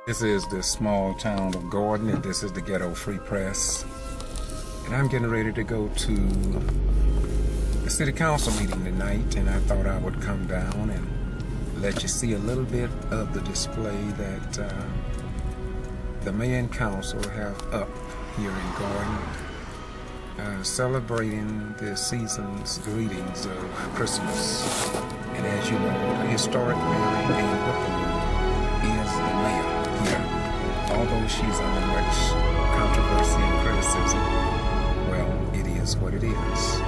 This is the small town of Gordon, and this is the Getto Free Press. And I'm getting ready to go to the city council meeting tonight, and I thought I would come down and let you see a little bit of the display that the mayor and council have up here in Gordon, celebrating the season's greetings of Christmas. And as you know, the historic Mary Ann Whipple is the mayor here. Although she's under much controversy and criticism, well, it is what it is.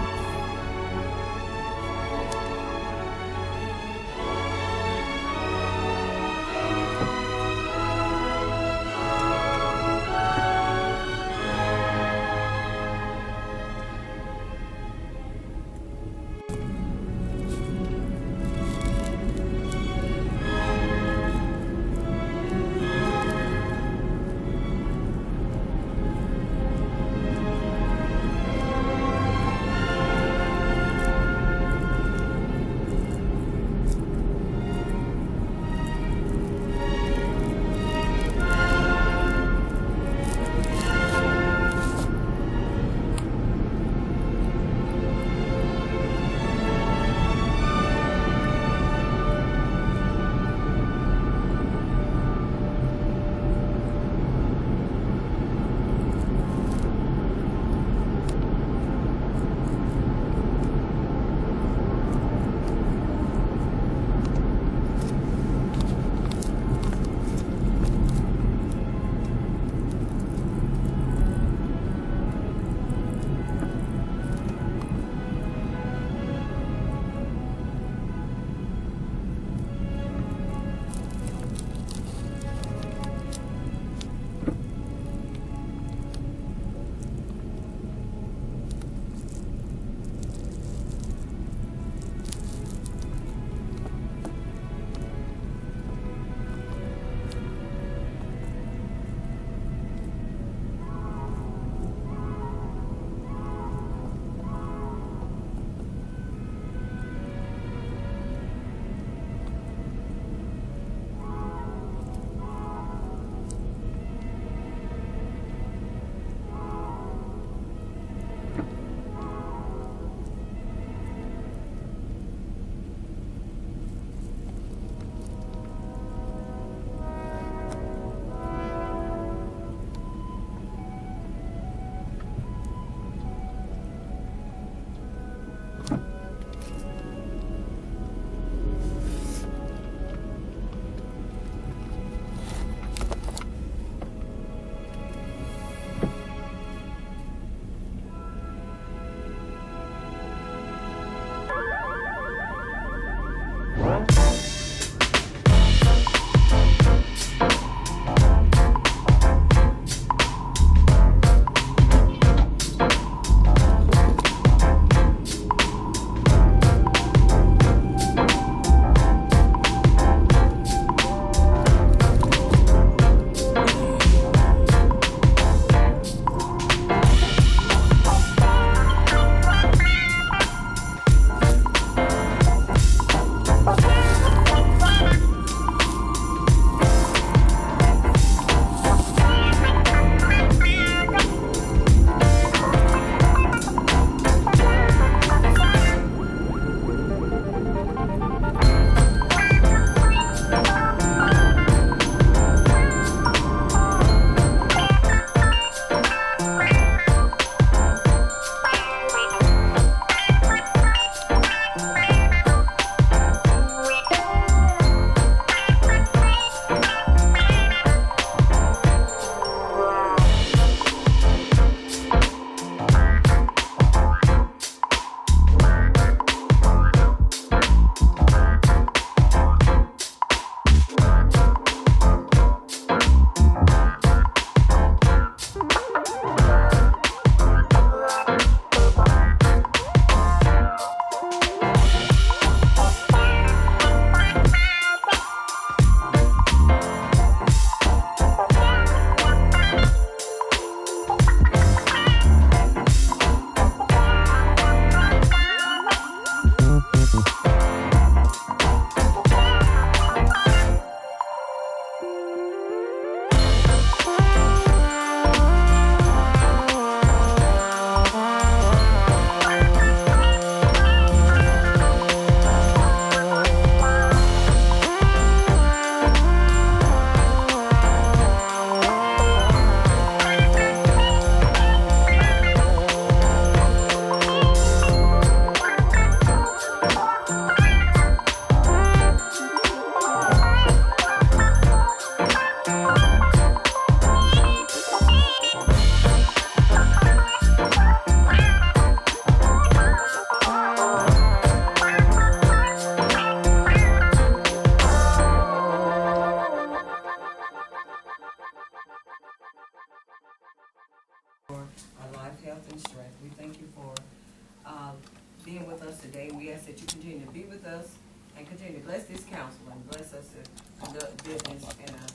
being with us today. We ask that you continue to be with us and continue to bless this council and bless us to conduct business in a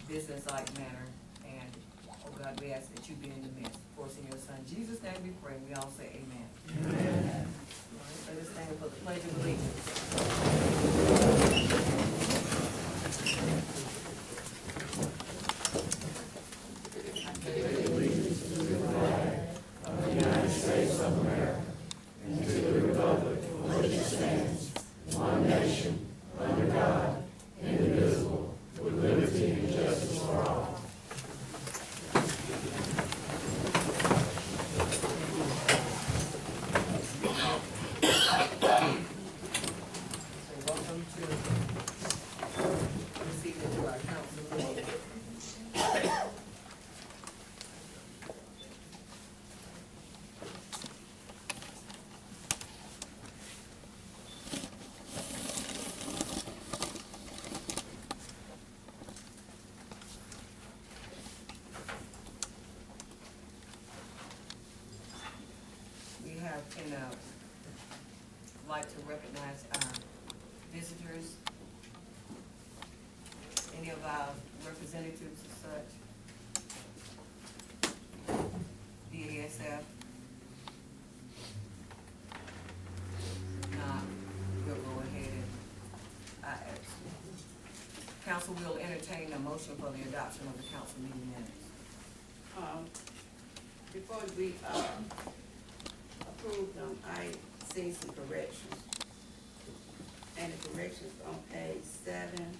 business-like manner. And, oh God, we ask that you be in the midst. Of course, in your Son Jesus' name we pray. We all say amen. Amen. All right, let us stand for the Pledge of Allegiance. Like to recognize our visitors, any of our representatives and such, BASF. We'll go ahead and council will entertain a motion for the adoption of the council meeting minutes. Before we approve them, I see some corrections. And the corrections on page 7.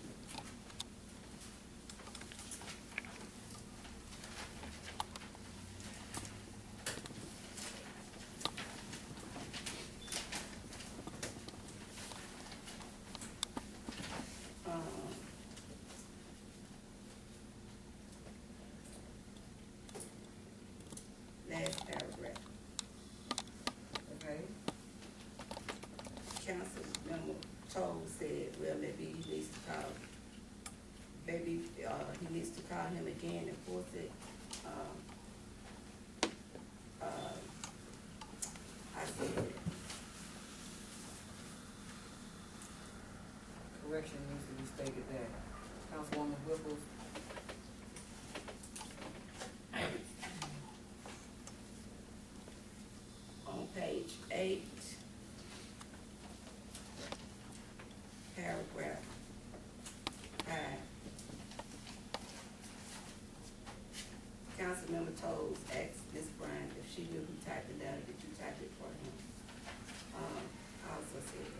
Last paragraph. Okay. Councilmember Toll said, well, maybe he needs to call, maybe he needs to call him again and force it. I said that. Correction needs to be stated there. Councilwoman Whipples. On page 8, paragraph 5. Councilmember Toles asked Ms. Bryant if she knew who typed it down. Did you type it for him? I also said that.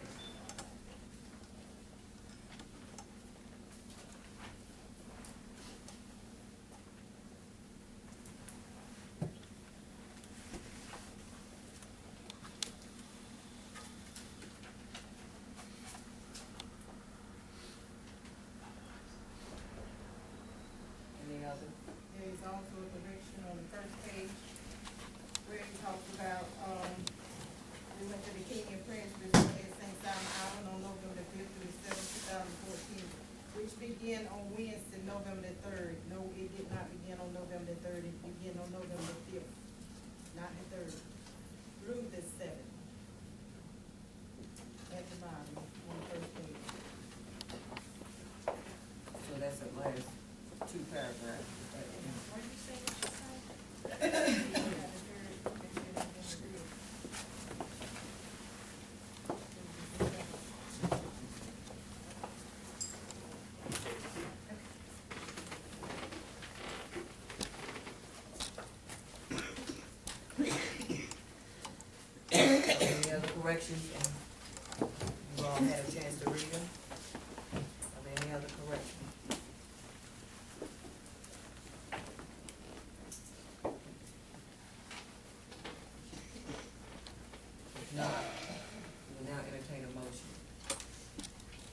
Any other? There is also a correction on the first page where it talks about, we went to the King and Prince Resort at St. Simon Island on November 5th through the 7th, 2014, which began on Wednesday, November 3rd. No, it did not begin on November 3rd, it began on November 5th, not the 3rd, through the 7th. At the bottom, on the first page. So that's the last 2 paragraphs. What did you say? Any other corrections? You all had a chance to read them? Are there any other corrections? If not, we will now entertain a motion.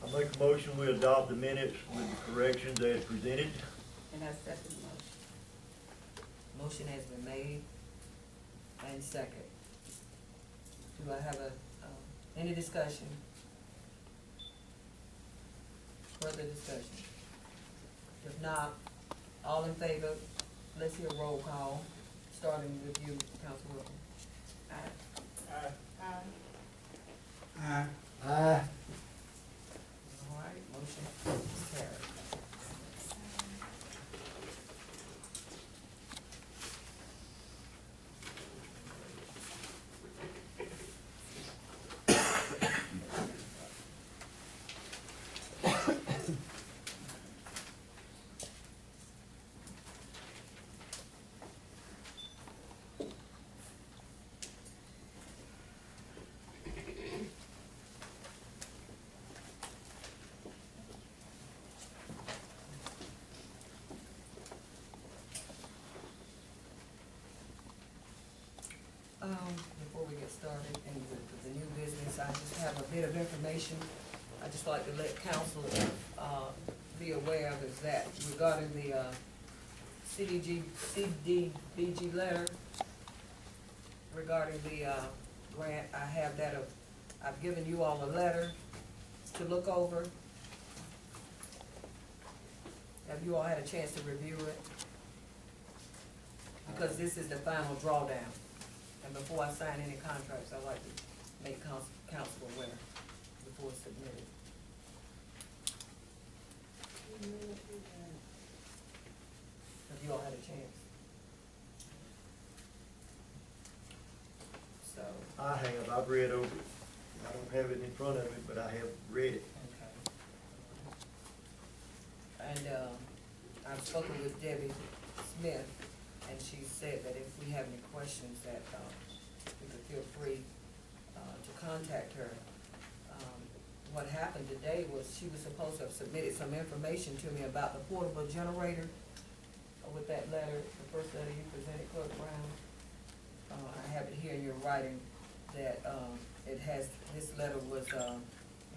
I make a motion, we adopt the minutes with the corrections as presented. And I second the motion. Motion has been made and second. Do I have any discussion? Further discussion? If not, all in favor, let's hear a roll call, starting with you, Councilwoman. Aye. Aye. started in the new business. I just have a bit of information. I just like to let council, be aware of is that regarding the, CDBG letter regarding the, grant, I have that, I've given you all a letter to look over. Have you all had a chance to review it? Because this is the final drawdown. And before I sign any contracts, I like to make council aware before it's submitted. Have you all had a chance? So, I have, I've read over it. I don't have it in front of me, but I have read it. okay. And, I've spoken with Debbie Smith, and she said that if we have any questions, that, we could feel free, to contact her. What happened today was she was supposed to have submitted some information to me about the portable generator with that letter, the first letter you presented, Clerk Brown. I have it here in your writing that, it has, this letter was,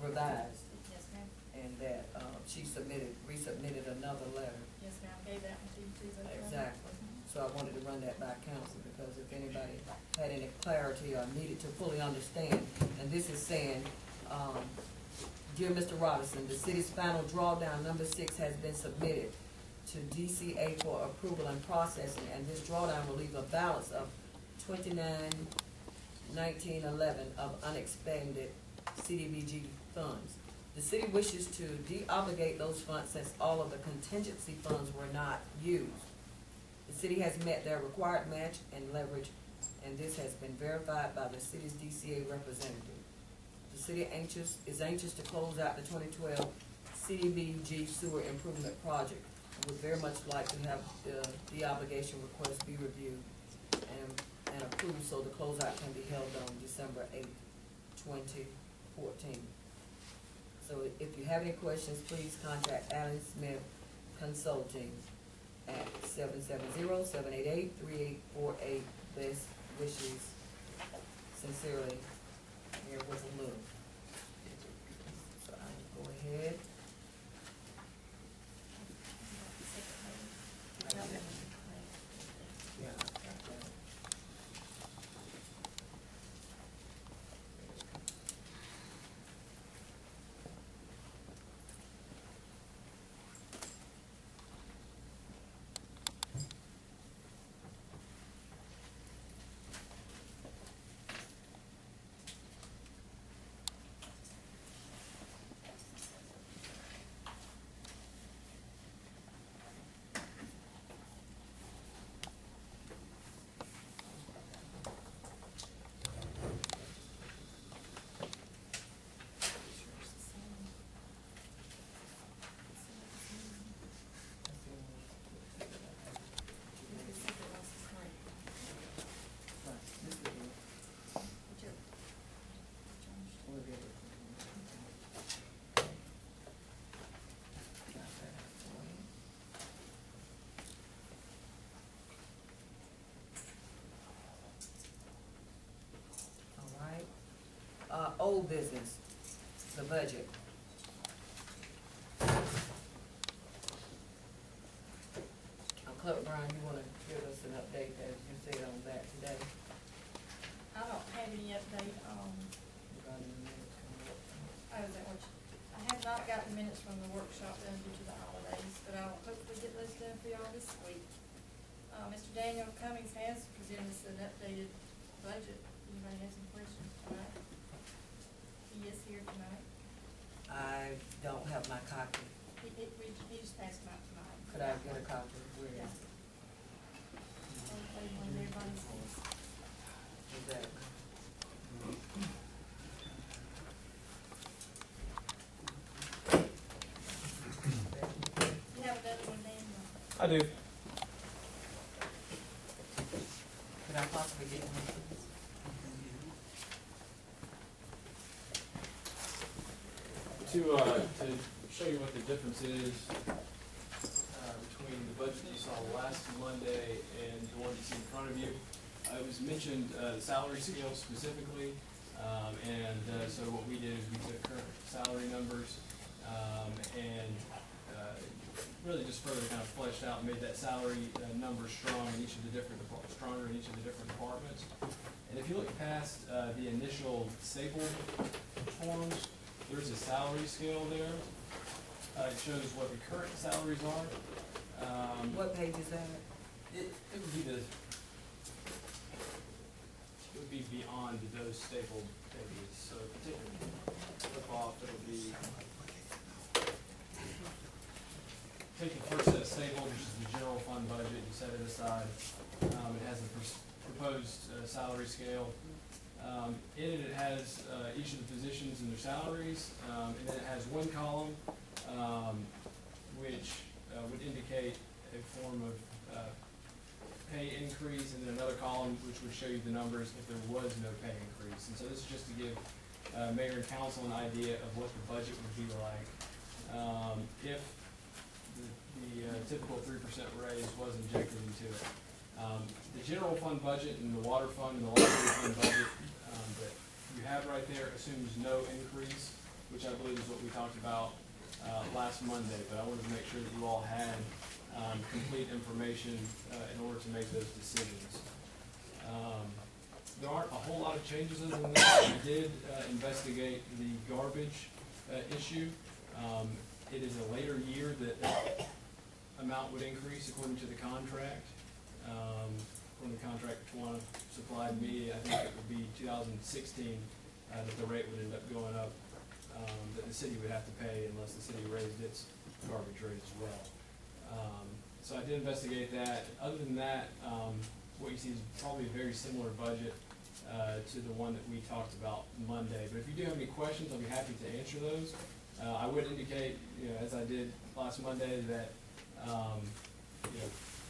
revised, Yes, ma'am. and that, she resubmitted another letter. Yes, ma'am, gave that one to you too. is that correct? Exactly. So I wanted to run that by council, because if anybody had any clarity or needed to fully understand, and this is saying, Dear Mr. Robinson, the city's final drawdown number 6 has been submitted to DCA for approval and processing, and this drawdown will leave a balance of $29,1911 of unexpended CDBG funds. The city wishes to deobligate those funds since all of the contingency funds were not used. The city has met their required match and leverage, and this has been verified by the city's DCA representative. The city is anxious to close out the 2012 CDBG sewer improvement project, and would very much like to have the obligation request be reviewed and approved so the closeout can be held on December 8th, 2014. So if you have any questions, please contact Allen Smith Consulting at 770-788-3848. Best wishes, sincerely, Mayor Whipple. So I will go ahead. Yeah. Old business, the budget. Clerk Brown, you wanna give us an update, as you said, on that today? I don't have any update, Regarding the minutes coming up? I have not gotten minutes from the workshop done due to the holidays, but I'll hopefully get those done for y'all this week. Mr. Daniel Cummings has presented us an updated budget. Anybody has any questions tonight? He is here tonight. I don't have my copy. He just passed them out tonight. Could I get a copy? Where Yeah. is it? Hopefully one of everybody's hands. Exactly. You have another one, Daniel? I do. Could I possibly get one, please? To show you what the difference is between the budget you saw last Monday and the one you see in front of you, it was mentioned, the salary scale specifically, so what we did is we took current salary numbers, and really just further kind of fleshed out and made that salary number stronger in each of the different departments. And if you look past the initial stapled forms, there's a salary scale there. It shows what the current salaries are. What page is that? It would be beyond those stapled pages. So particularly flip off, it'll be take the first set of stapled, which is the general fund budget, you set it aside. It has a proposed salary scale. In it, it has each of the positions and their salaries, and then it has one column which would indicate a form of pay increase, and then another column which would show you the numbers if there was no pay increase. And so this is just to give mayor and council an idea of what the budget would be like if the typical 3% raise was injected into it. The general fund budget and the water fund and the library fund budget that you have right there assumes no increase, which I believe is what we talked about last Monday, but I wanted to make sure that you all had complete information in order to make those decisions. There aren't a whole lot of changes other than that. We did investigate the garbage issue. It is a later year that amount would increase according to the contract. From the contract Tawana supplied me, I think it would be 2016 that the rate would end up going up, that the city would have to pay unless the city raised its garbage rate as well. So I did investigate that. Other than that, what you see is probably a very similar budget to the one that we talked about Monday. But if you do have any questions, I'll be happy to answer those. I would indicate, as I did last Monday, that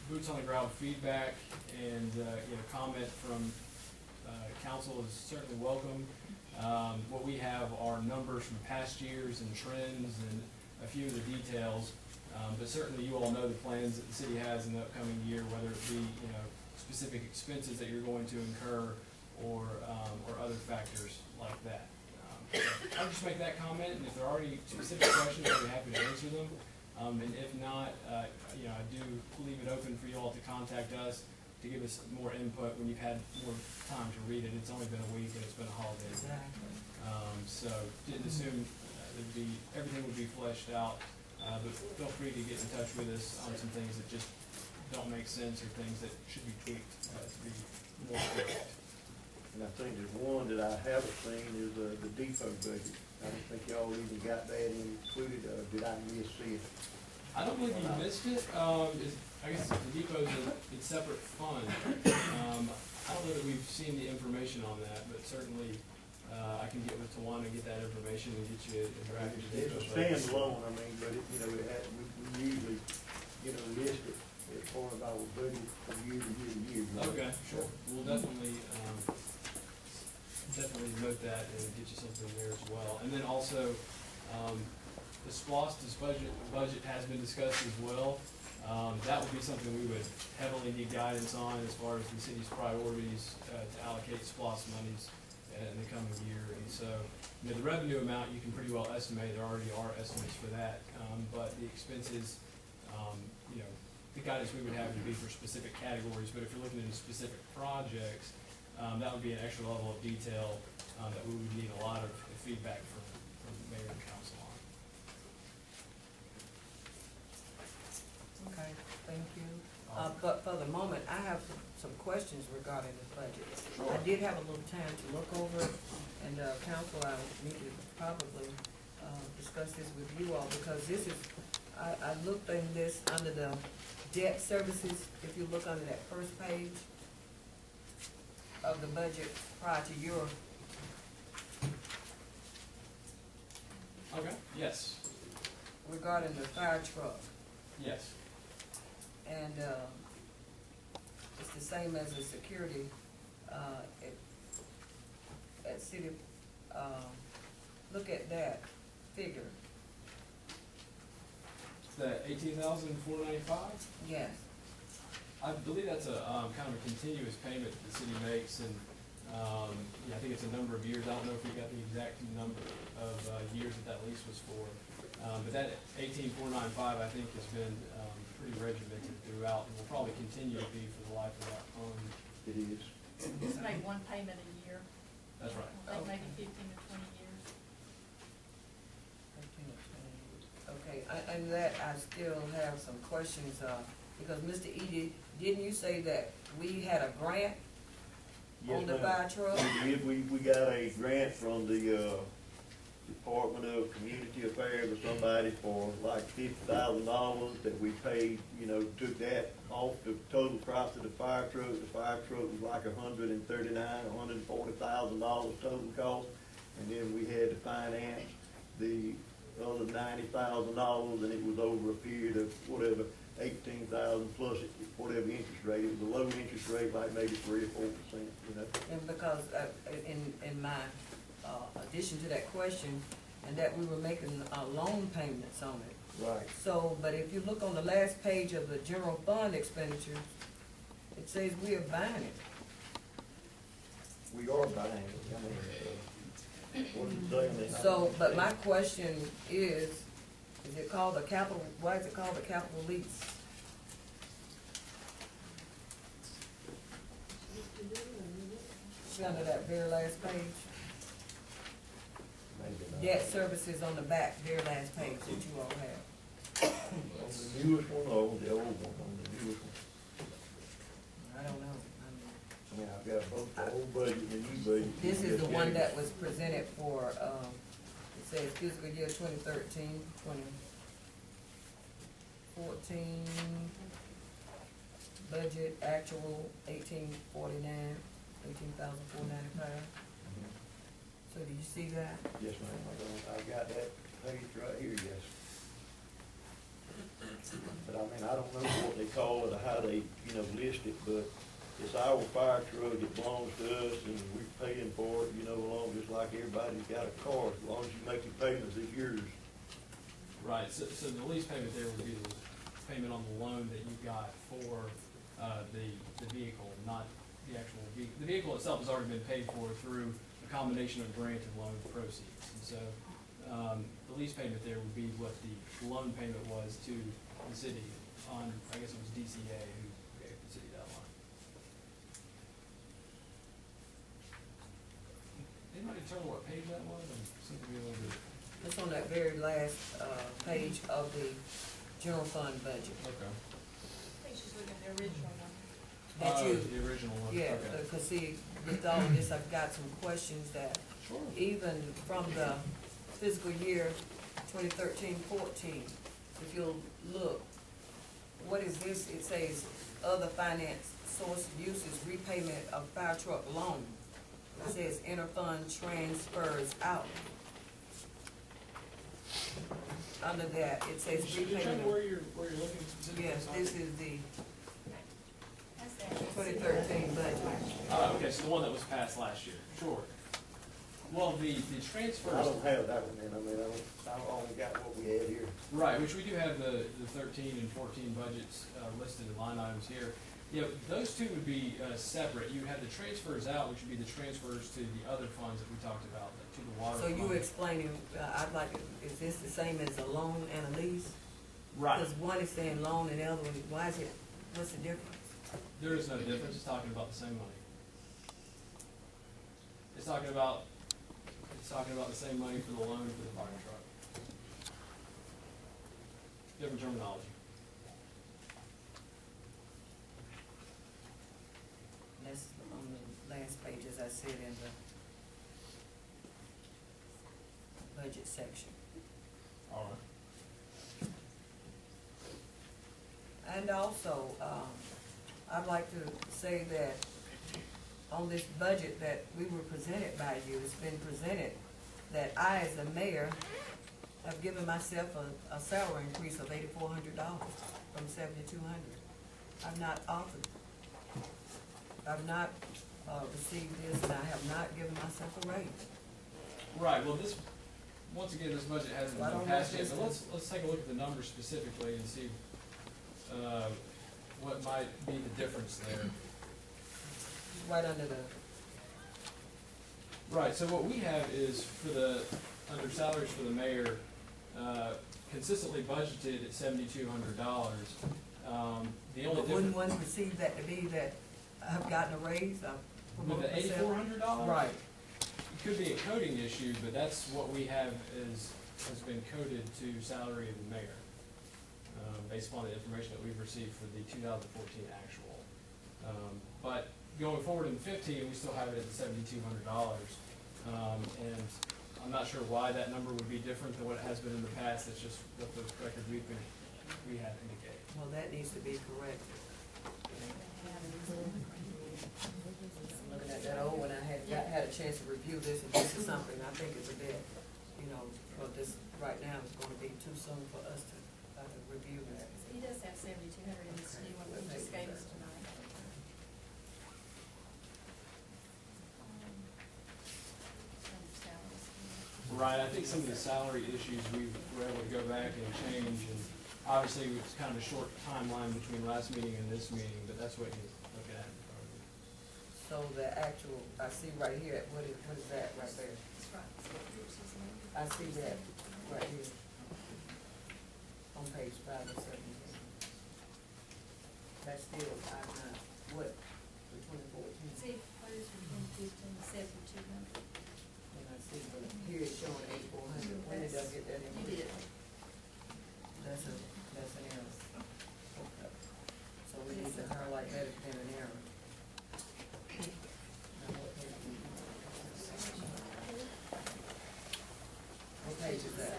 boots on the ground feedback and comment from council is certainly welcome. What we have are numbers from past years and trends and a few of the details, but certainly you all know the plans that the city has in the upcoming year, whether it be specific expenses that you're going to incur or other factors like that. I'll just make that comment, and if there are any specific questions, I'll be happy to answer them. And if not, I do leave it open for you all to contact us to give us more input when you've had more time to read it. It's only been a week and it's been a holiday. Exactly. So didn't assume everything would be fleshed out, but feel free to get in touch with us on some things that just don't make sense or things that should be tweaked to be more correct. And I think there's one that I haven't seen is the depot budget. I don't think y'all even got that included, did I miss it? I don't believe you missed it. I guess the depot's a separate fund. I don't know that we've seen the information on that, but certainly I can get with Tawana, get that information, and get you a draft. It's a standalone, I mean, but it, we usually, list it as part of our budget from year to year to year. Okay, sure. We'll definitely note that and get you something there as well. And then also, the SPLOST budget has been discussed as well. That would be something we would heavily need guidance on as far as the city's priorities to allocate SPLOST monies in the coming year. And so, the revenue amount you can pretty well estimate. There already are estimates for that, but the expenses, the guidance we would have would be for specific categories. But if you're looking into specific projects, that would be an extra level of detail that we would need a lot of feedback from the mayor and council on. Okay, thank you. But for the moment, I have some questions regarding the budget. Sure. I did have a little time to look over it, and council, I need to probably discuss this with you all, because this is, I looked in this under the debt services. If you look under that first page of the budget prior to your, Okay, yes, regarding the fire truck, yes. and it's the same as the security at city. Look at that figure. It's that 18,495. Yes. I believe that's a, kind of a continuous payment that the city makes, and, yeah, I think it's a number of years. I don't know if we got the exact number of, years that lease was for. But that 18,495, I think, has been, pretty regimented throughout, and will probably continue to be for the life of that home. It is. Just make one payment a year, That's right. I think maybe 15 to 20 years. Okay, and that I still have some questions, because Mr. Edie, didn't you say that we had a grant Yes, on the ma'am. fire truck? We got a grant from the, Department of Community Affairs or somebody for like $50,000 that we paid, took that off the total price of the fire truck. The fire truck was like $140,000 total cost. And then we had to finance the other $90,000, and it was over a period of whatever, 18,000 plus whatever interest rate. It was a low interest rate, like maybe 3 or 4%, And because, in my, addition to that question, and that we were making, loan payments on it. Right. So, but if you look on the last page of the general fund expenditure, it says we are buying it. We are buying it. What's it saying there? So, but my question is it called a capital, why is it called a capital lease? It's under that very last page. Maybe not. Debt services on the back, very last page that you all have. On the newest one or on the old one? On the newest one. I don't know. I mean, I've got both the old budget and the new budget. This is the one that was presented for, it says fiscal year 2013, 2014, budget actual 18,495. So do you see that? Yes, ma'am, I got that page right here, yes. But I mean, I don't know what they call it or how they, list it, but it's our fire truck, it belongs to us, and we're paying for it, along just like everybody's got a car, as long as you make your payments, it's yours. Right, so the lease payment there would be the payment on the loan that you got for, the vehicle, not the actual vehicle. The vehicle itself has already been paid for through a combination of grant and loan proceeds. And so, the lease payment there would be what the loan payment was to the city on, I guess it was DCA who gave the city that loan. Anybody determine what page that was? I'm simply a little bit. It's on that very last, page of the general fund budget. Okay. I think she's looking at the original one. That you, The original one, yeah, okay. because see, with all of this, I've got some questions that Sure. even from the fiscal year 2013-14, if you'll look, what is this? It says other finance source uses repayment of fire truck loan. It says interfund transfers out. Under that, it says Should you check repayment where of, you're looking specifically? yes, this is the That's that. 2013 budget. Okay, so the one that was passed last year, sure. Well, the transfers. I don't have that one, I've only got what we had here. Right, which we do have the 13 and 14 budgets listed in line items here. Yeah, those two would be separate. You have the transfers out, which would be the transfers to the other funds that we talked about, like to the water So you fund. explaining, I'd like, is this the same as a loan and a lease? Right. Because one is saying loan and the other one, why is it, what's the difference? There is no difference. It's talking about the same money. It's talking about the same money for the loan for the fire truck. Different terminology. And that's on the last page, as I said, in the budget section. All right. And also, I'd like to say that on this budget that we were presented by you, it's been presented that I, as the mayor, have given myself a salary increase of $8,400 from $7,200. I've not offered, I've not received this, and I have not given myself a raise. Right, well, once again, this budget hasn't I been don't know passed if yet, this but is- let's take a look at the numbers specifically and see. what might be the difference there. Right under the, Right, so what we have is for the, under salaries for the mayor, consistently budgeted at $7,200. The only but wouldn't difference, one perceive that to be that I've gotten a raise, I've with promoted the myself? $8,400? Right, It could be a coding issue, but that's what we have has been coded to salary of the mayor, based upon the information that we've received for the 2014 actual. But going forward in 15, we still have it at $7,200. And I'm not sure why that number would be different than what it has been in the past. It's just what the record we have indicated. well, that needs to be corrected. Looking at that old one, I had a chance to review this, and this is something I think is a bit, well, this, right now is gonna be too soon for us to, review that. He does have 7,200 in his new one, we just gave us tonight. Right, I think some of the salary issues we were able to go back and change, and obviously it's kind of a short timeline between last meeting and this meeting, but that's what you're looking at in front of you. So the actual, I see right here, what is that right there? That's right. I see that right here. On page 5 or 7. That's still, what, for 2014? See, hers from 2015, 7,200. And I see, but here it's showing 8,400. When did I get that in? You did. That's an error. Okay. So we need to highlight that as being an error. Now, what page we on? What page is that?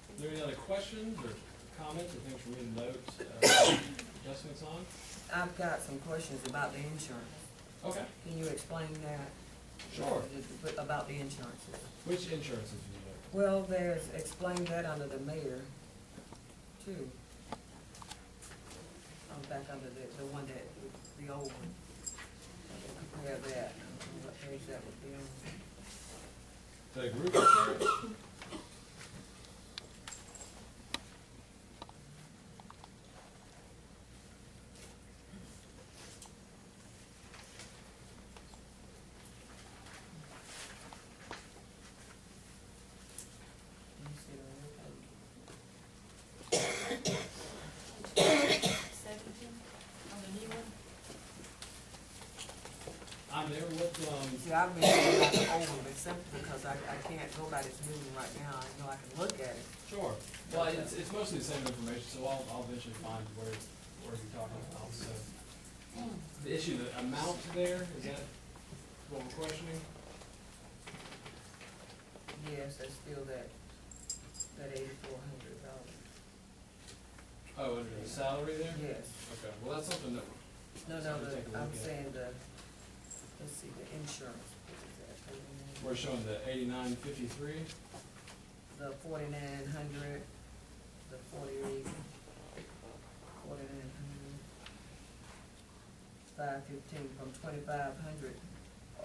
Are there any other questions or comments or things for me to note, adjustments on? I've got some questions about the insurance. Okay, Can you explain that? sure. About the insurances. Which insurances do you know? Well, there's, explain that under the mayor, too. Back under the one that, the old one. Compare that, I don't know what page that would be on. The group insurance? Let me see it on your page. 17 on the new one. I'm there with, See, I've been going back over it simply because I can't go by this new one right now. I know I can look at it. sure. Well, it's mostly the same information, so I'll eventually find where you're talking about, so. The issue, the amount there, is that what we're questioning? Yes, that's still that $8,400. Oh, under the salary there? Yes. Okay, well, that's something that, No, So we'll take a look I'm at it. saying let's see, the insurance. What is that? we're showing the 8953. The 4,900, the 48, 4,900, 515 from 2,500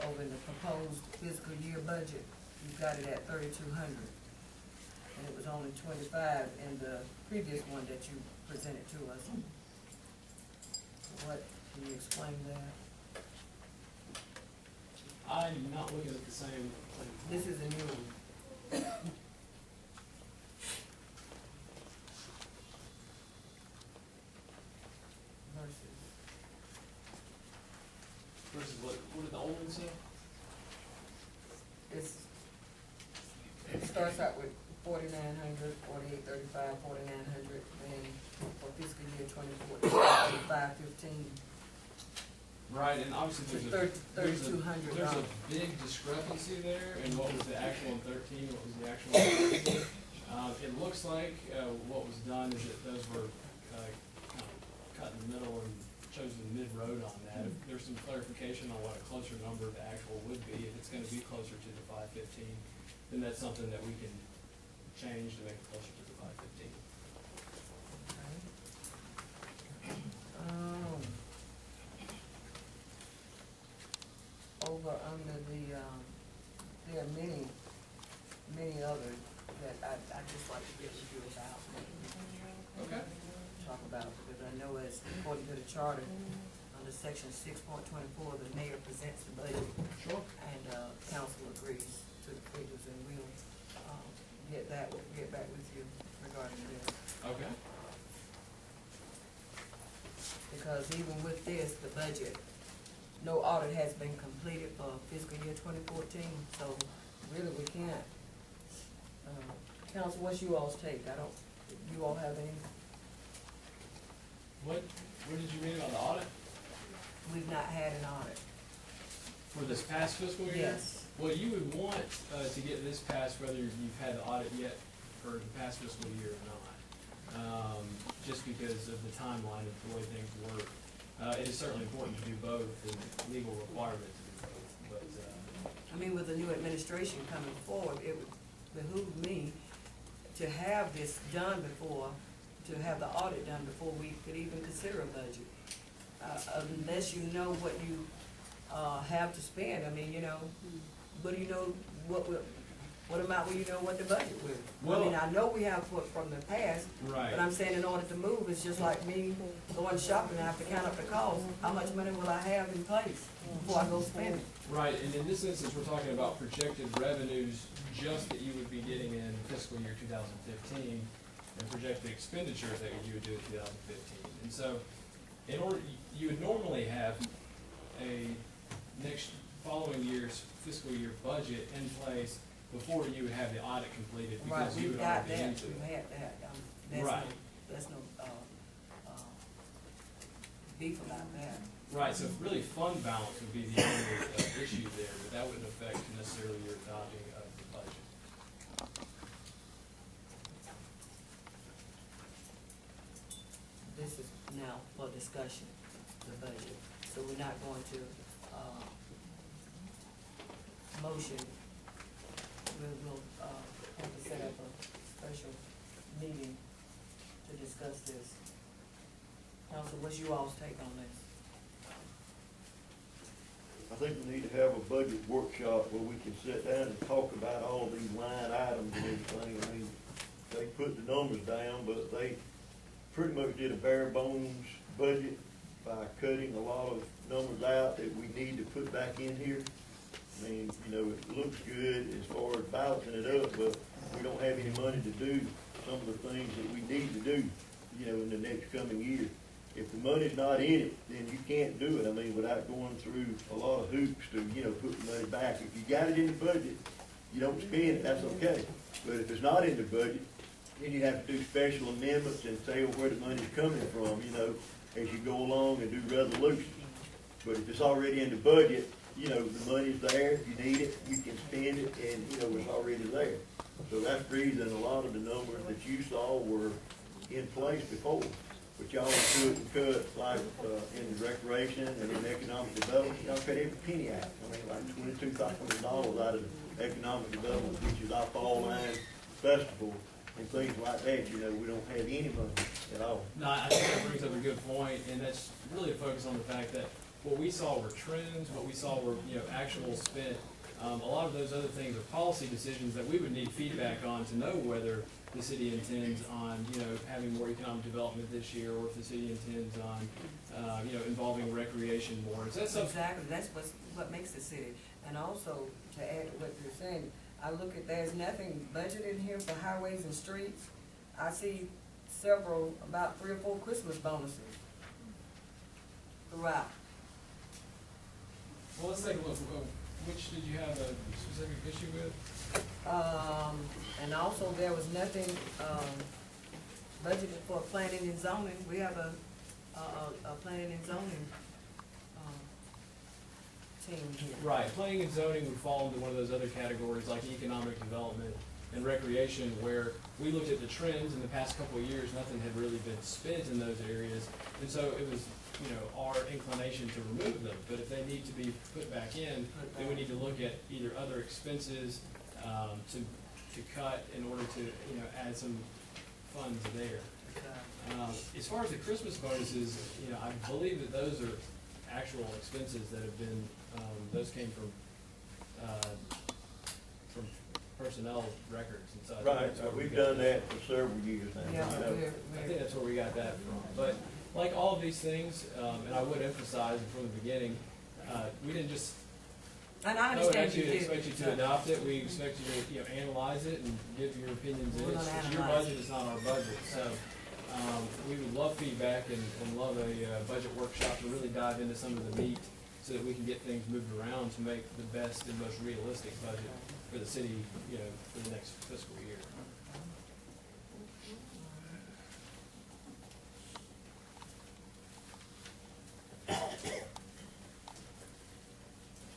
over in the proposed fiscal year budget. You got it at 3,200. And it was only 25 in the previous one that you presented to us. What, can you explain that? I'm not looking at the same thing. This is a new one. Versus what did the old one say? It starts out with 4,900, 4,835, 4,900, then for fiscal year 2014, 515. Right, and obviously there's $3,200. there's a big discrepancy there in what was the actual in 13, what was the actual in 14. It looks like, what was done is that those were, kind of cut in the middle and chosen mid-road on that. If there's some clarification on what a closer number to actual would be, if it's gonna be closer to the 515, then that's something that we can change to make it closer to the 515. Over under the, there are many others that I'd just like to get with you about. Okay. Talk about, because I know as according to the charter, under section 6.24, the mayor presents the budget. Sure. And, council agrees to the figures, and we'll, get back with you regarding this. Okay. Because even with this, the budget, no audit has been completed for fiscal year 2014, so really we can't. Council, what's you all's take? You all have any? What did you mean about the audit? We've not had an audit. For this past fiscal year? Yes. Well, you would want to get this passed whether you've had the audit yet for the past fiscal year or not, just because of the timeline of the way things work. It is certainly important to do both, and legal requirement to do both, but, I mean, with the new administration coming forward, it would behoove me to have this done before, to have the audit done before we could even consider a budget. Unless you know what you, have to spend, I mean, you know, what do you know, what amount will you know what the budget will? I mean, Well- I know we have put from the past, right. but I'm saying in order to move, it's just like me going shopping, I have to count up the cost. How much money will I have in place before I go spend it? Right, and in this instance, we're talking about projected revenues just that you would be getting in fiscal year 2015, and projected expenditures that you would do in 2015. And so, in order, you would normally have a following year's fiscal year budget in place before you would have the audit completed, Right, because you we've would got already be that, into we've it. had that, Right. that's no, beef about that. Right, so really fund balance would be the only issue there, but that wouldn't affect necessarily your adopting of the budget. This is now for discussion, the budget, so we're not going to, motion. We'll, have to set up a special meeting to discuss this. Council, what's you all's take on this? I think we need to have a budget workshop where we can sit down and talk about all these line items and everything. I mean, they put the numbers down, but they pretty much did a bare bones budget by cutting a lot of numbers out that we need to put back in here. I mean, you know, it looks good as far as balancing it up, but we don't have any money to do some of the things that we need to do, you know, in the next coming year. If the money's not in it, then you can't do it, I mean, without going through a lot of hoops to, you know, put the money back. If you got it in the budget, you don't spend it, that's okay. But if it's not in the budget, then you have to do special amendments and tell where the money's coming from, you know, as you go along and do resolutions. But if it's already in the budget, you know, the money's there, if you need it, you can spend it, and, you know, it's already there. So that's the reason a lot of the numbers that you saw were in place before. But y'all couldn't cut, like, in the recreation and in economic development, y'all cut every penny out. I mean, like $22,000 out of economic development, which is our fall line festival and things like that, you know, we don't have any money at all. No, I think that brings up a good point, and that's really a focus on the fact that what we saw were trends, what we saw were, you know, actual spent. A lot of those other things are policy decisions that we would need feedback on to know whether the city intends on, you know, having more economic development this year, or if the city intends on, you know, involving recreation more. Is that something? Exactly, that's what makes the city. And also, to add to what you're saying, I look at, there's nothing budgeted here for highways and streets. I see several, about 3 or 4 Christmas bonuses throughout. Well, let's take a look. Which did you have a specific issue with? And also there was nothing, budgeted for planning and zoning. We have a planning and zoning, team here. Right, planning and zoning would fall into one of those other categories like economic development and recreation, where we looked at the trends in the past couple of years, nothing had really been spent in those areas. And so it was, you know, our inclination to remove them. But if they need to be put back in, then we need to look at either other expenses, to cut in order to, you know, add some funds there. As far as the Christmas bonuses, you know, I believe that those are actual expenses that have been, those came from personnel records and such. Right, That's where we we've got done that for several years now. Yeah, you know. I think that's where we got that from. But like all of these things, and I would emphasize from the beginning, we didn't just And I no, understand actually, you we did. expect you to adopt it, we expect you to, you know, analyze it and give your opinions in We're it. gonna It's your analyze budget, it's not our budget, so, we would love feedback and love a, budget workshop to really dive into some of the meat so that we can get things moved around to make the best and most realistic budget for the city, you know, for the next fiscal year.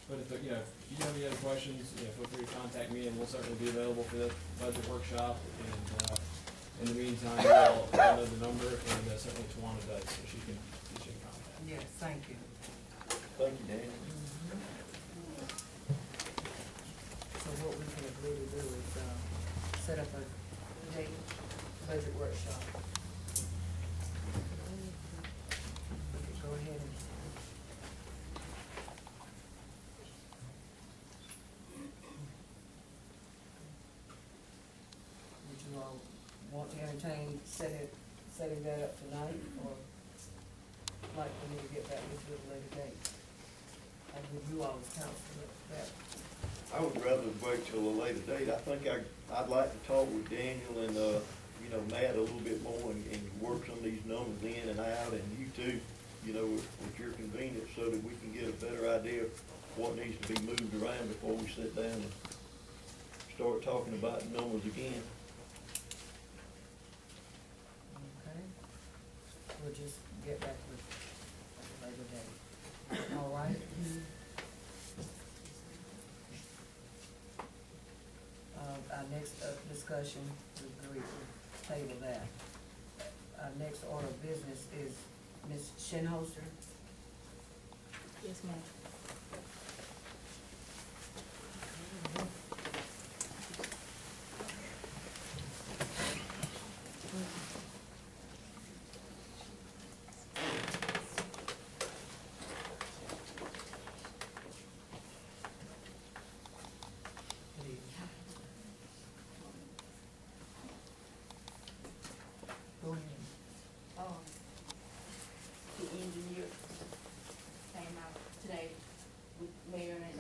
But if, you know, if you have any other questions, you know, feel free to contact me, and we'll certainly be available for the budget workshop. And, in the meantime, I'll know the number, and certainly Tawana does, so she can contact. Yes, thank you. Thank you, Danny. So what we can agree to do is, set up a date, budget workshop. We could go ahead and. Would you all want to entertain setting that up tonight, or like for me to get back with you at a later date? I'll give you all the counsel that. I would rather wait till a later date. I think I'd like to talk with Daniel and, you know, Matt a little bit more and work some of these numbers in and out, and you too, you know, with your convenience, so that we can get a better idea of what needs to be moved around before we sit down and start talking about numbers again. Okay, we'll just get back with a later date. All right? Our next discussion, we agree to table that. Our next order of business is Ms. Shinholster. Yes, ma'am. Go ahead. The engineer came out today with mayor and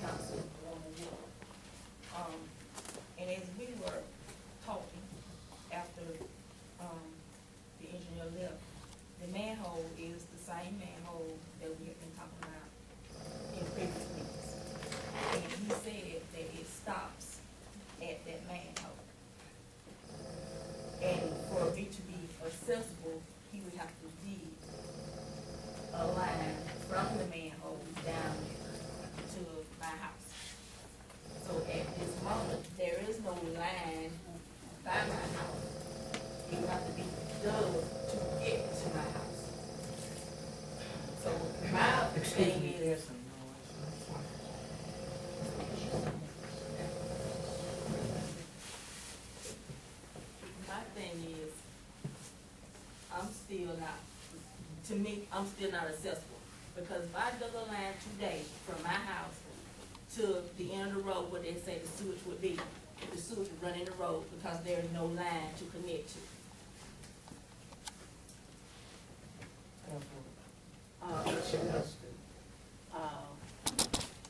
council on the work. And as we were talking after, the engineer left, the manhole is the same manhole that we have been talking about in previous meetings. And he said that it stops at that manhole. And for me to be accessible, he would have to dig a line from the manhole down to my house. So at this moment, there is no line by my house. It would have to be dug to get to my house. So my thing is, There's some noise. my thing is, I'm still not accessible. Because if I dug a line today from my house to the end of the road where they say the sewage would be, the sewage would run in the road because there is no line to connect to.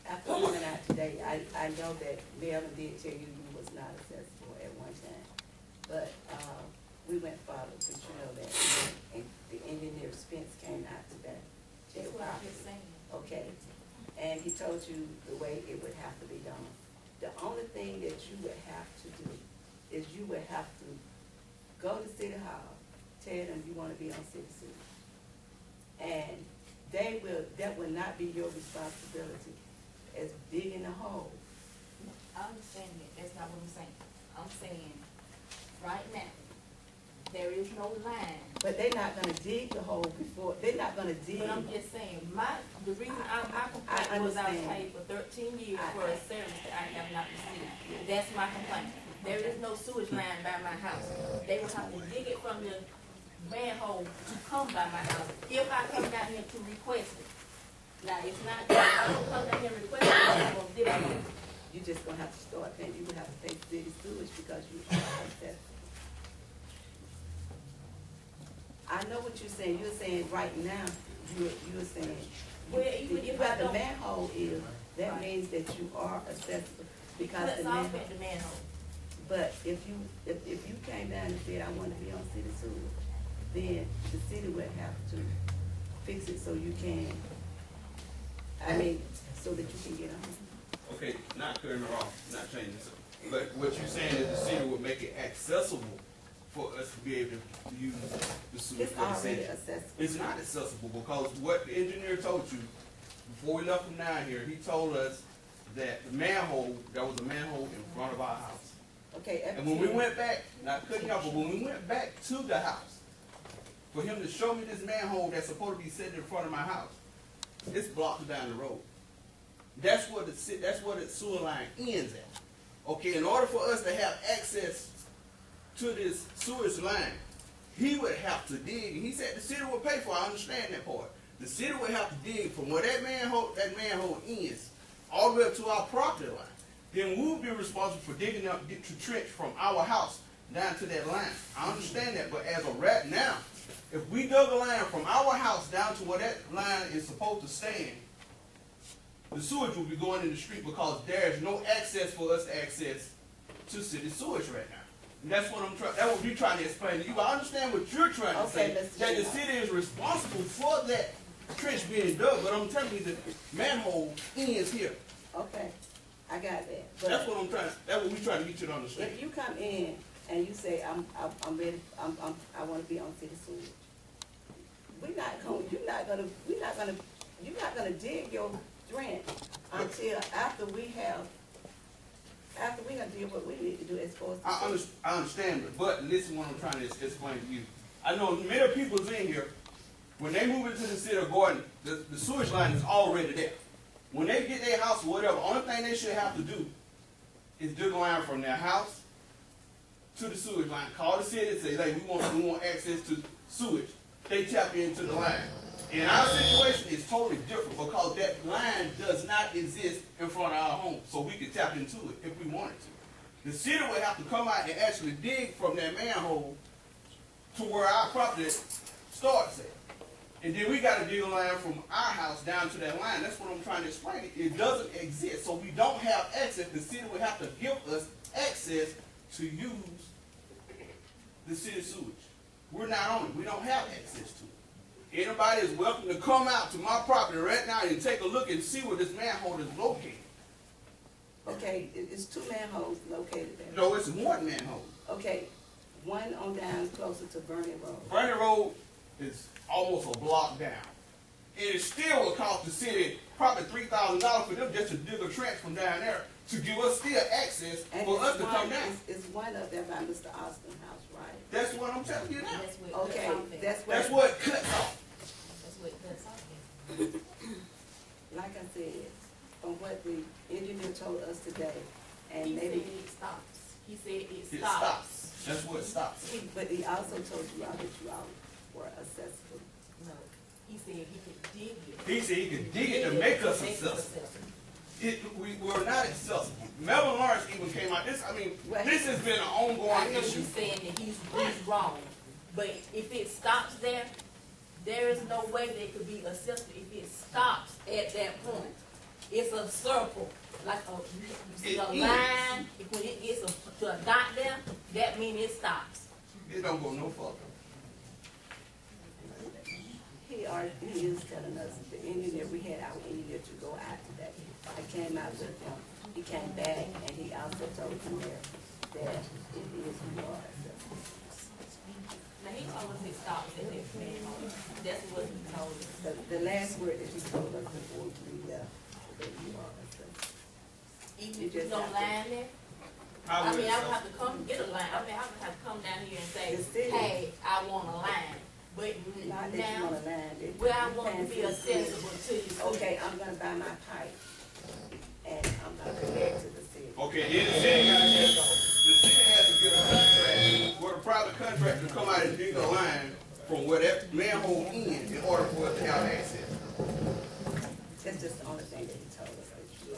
After we went out today, I know that Marilyn did tell you you was not accessible at one time, but, we went farther, but you know that, and the engineer's fence came out today. That's what I'm just saying. Okay, and he told you the way it would have to be done. The only thing that you would have to do is you would have to go to City Hall, tell them you wanna be on City Sewer. And that will not be your responsibility as digging a hole. I understand that, that's not what I'm saying. I'm saying, right now, there is no line. But they're not gonna dig the hole before, they're not gonna dig. But I'm just saying, the reason I complaint was I was understand. paid for 13 years for a service that I have not received. That's my complaint. There is no sewage line by my house. They will have to dig it from the manhole to come by my house, if I come down here to request it. Now, it's not, if I don't come down here and request it, I'm gonna dig it. You just gonna have to start paying, you would have to pay city sewage because you are assessed. I know what you're saying, right now, you're saying, Well, even if where I the don't, manhole is, that Right. means that you are accessible, because let's the all manhole. at the manhole. But if you came down and said, I wanna be on city sewage, then the city would have to fix it so you can, so that you can get on. Okay, not cutting her off, not changing something. But what you're saying is the city would make it accessible for us to be able to use the sewage It's for the already city. accessible. It's not accessible because what the engineer told you before we left him down here, he told us that the manhole, there was a manhole in front of our house. Okay, And when we went back, not cutting you off, but when we went back to the house, for him to show me this manhole that's supposed to be sitting in front of my house, it's blocked down the road. That's where the sewer line ends at. Okay, in order for us to have access to this sewage line, he would have to dig, and he said the city would pay for it. I understand that part. The city would have to dig from where that manhole ends, all the way up to our property line. Then we would be responsible for digging up the trench from our house down to that line. I understand that, but as of right now, if we dug a line from our house down to where that line is supposed to stand, the sewage will be going in the street because there's no access for us to access to city sewage right now. And that's what what we're trying to explain to you. I understand what you're trying to Okay, say, Mr. that the J. city is responsible for that trench being dug, but I'm telling you the manhole ends here. Okay, I got that. That's But what we're trying to get you to understand. if you come in and you say, I'm ready, I wanna be on city sewage, you're not gonna dig your trench until after we have did what we need to do as far as. I understand, but listen what I'm trying to explain to you. I know many people's in here, when they move into the city of Gordon, the sewage line is already there. When they get their house or whatever, only thing they should have to do is dig a line from their house to the sewage line. Call the city and say, hey, we want access to sewage. They tap into the line. In our situation, it's totally different because that line does not exist in front of our home, so we can tap into it if we wanted to. The city would have to come out and actually dig from that manhole to where our property starts at. And then we got to dig a line from our house down to that line. That's what I'm trying to explain. It doesn't exist, so we don't have access. The city would have to give us access to use the city sewage. We're not on it. We don't have access to it. Anybody is welcome to come out to my property right now and take a look and see where this manhole is located. Okay, it's two manholes located there. No, it's one manhole. Okay, one on down closer to Vernon Road. Vernon Road is almost a block down. And it still will cost the city probably $3,000 for them just to dig a trench from down there to give us still access And for it's us to one- come down. It's one up there by Mr. Austin's house, right? That's what I'm telling you now. That's what it cuts Okay, off at. that's That's what it cuts off. That's what it cuts off at. like I said, from what the engineer told us today, and He said maybe, it stops. He said it It stops. stops. That's what stops. but he also told you all that you all were accessible. No, he said he could dig it. He said he could dig it to make us accessible. We're not accessible. Melvin Lawrence even came out. This has been an I ongoing know issue. you saying that he's wrong, but if it stops there, there is no way that it could be accessible if it stops at that point. It's a circle, like you see a It is. line. When it gets to a dot there, that means it stops. It don't go no further. He is telling us, the engineer, we had our engineer to go out today. I came out with him, he came back, and he also told the mayor that it is more accessible. Now he told us it stops at that manhole. That's what he told us. The last word that he told us before we left, that you are accessible. Even You if there's just no have to- line there. How I would mean, it I would stop? have to come get a line. I mean, I would have to come down here and The say, city- hey, I want a line. But Not that you now, wanna line it. well, I want to be accessible to you. Okay, I'm gonna buy my pipe, and I'm gonna connect to the city. Okay, then the city has to get a contract, where a private contractor come out and dig a line from where that manhole ends in order for us to have access. That's just the only thing that he told us.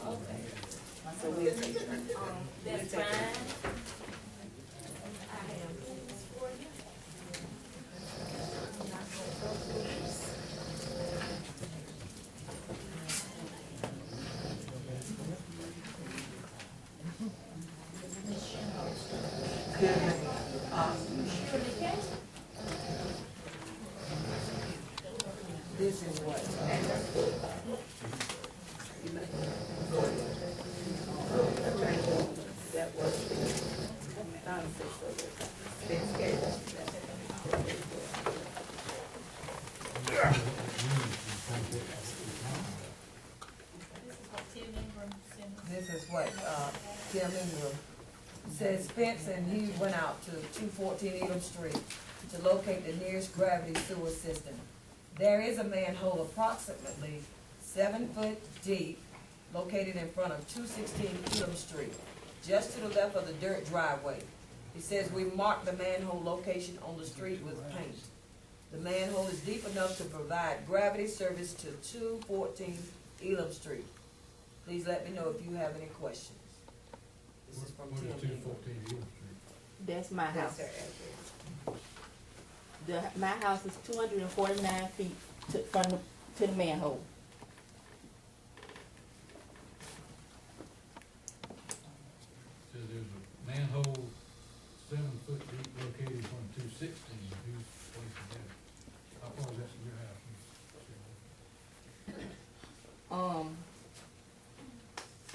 Okay. So we'll take it. That's fine. I have this for you. This is what, That was nonsense of it. It's scary. this is what, Tim Ingram says Spence and he went out to 214 Elam Street to locate the nearest gravity sewer system. There is a manhole approximately 7 foot deep located in front of 216 Elam Street, just to the left of the dirt driveway. He says we marked the manhole location on the street with paint. The manhole is deep enough to provide gravity service to 214 Elam Street. Please let me know if you have any questions. This is from What Tim is Ingram. 214 Elam Street? That's my That's house. their address. My house is 249 feet to the manhole. Says there's a manhole 7 foot deep located on 216. Whose place is that? How far is that from your house?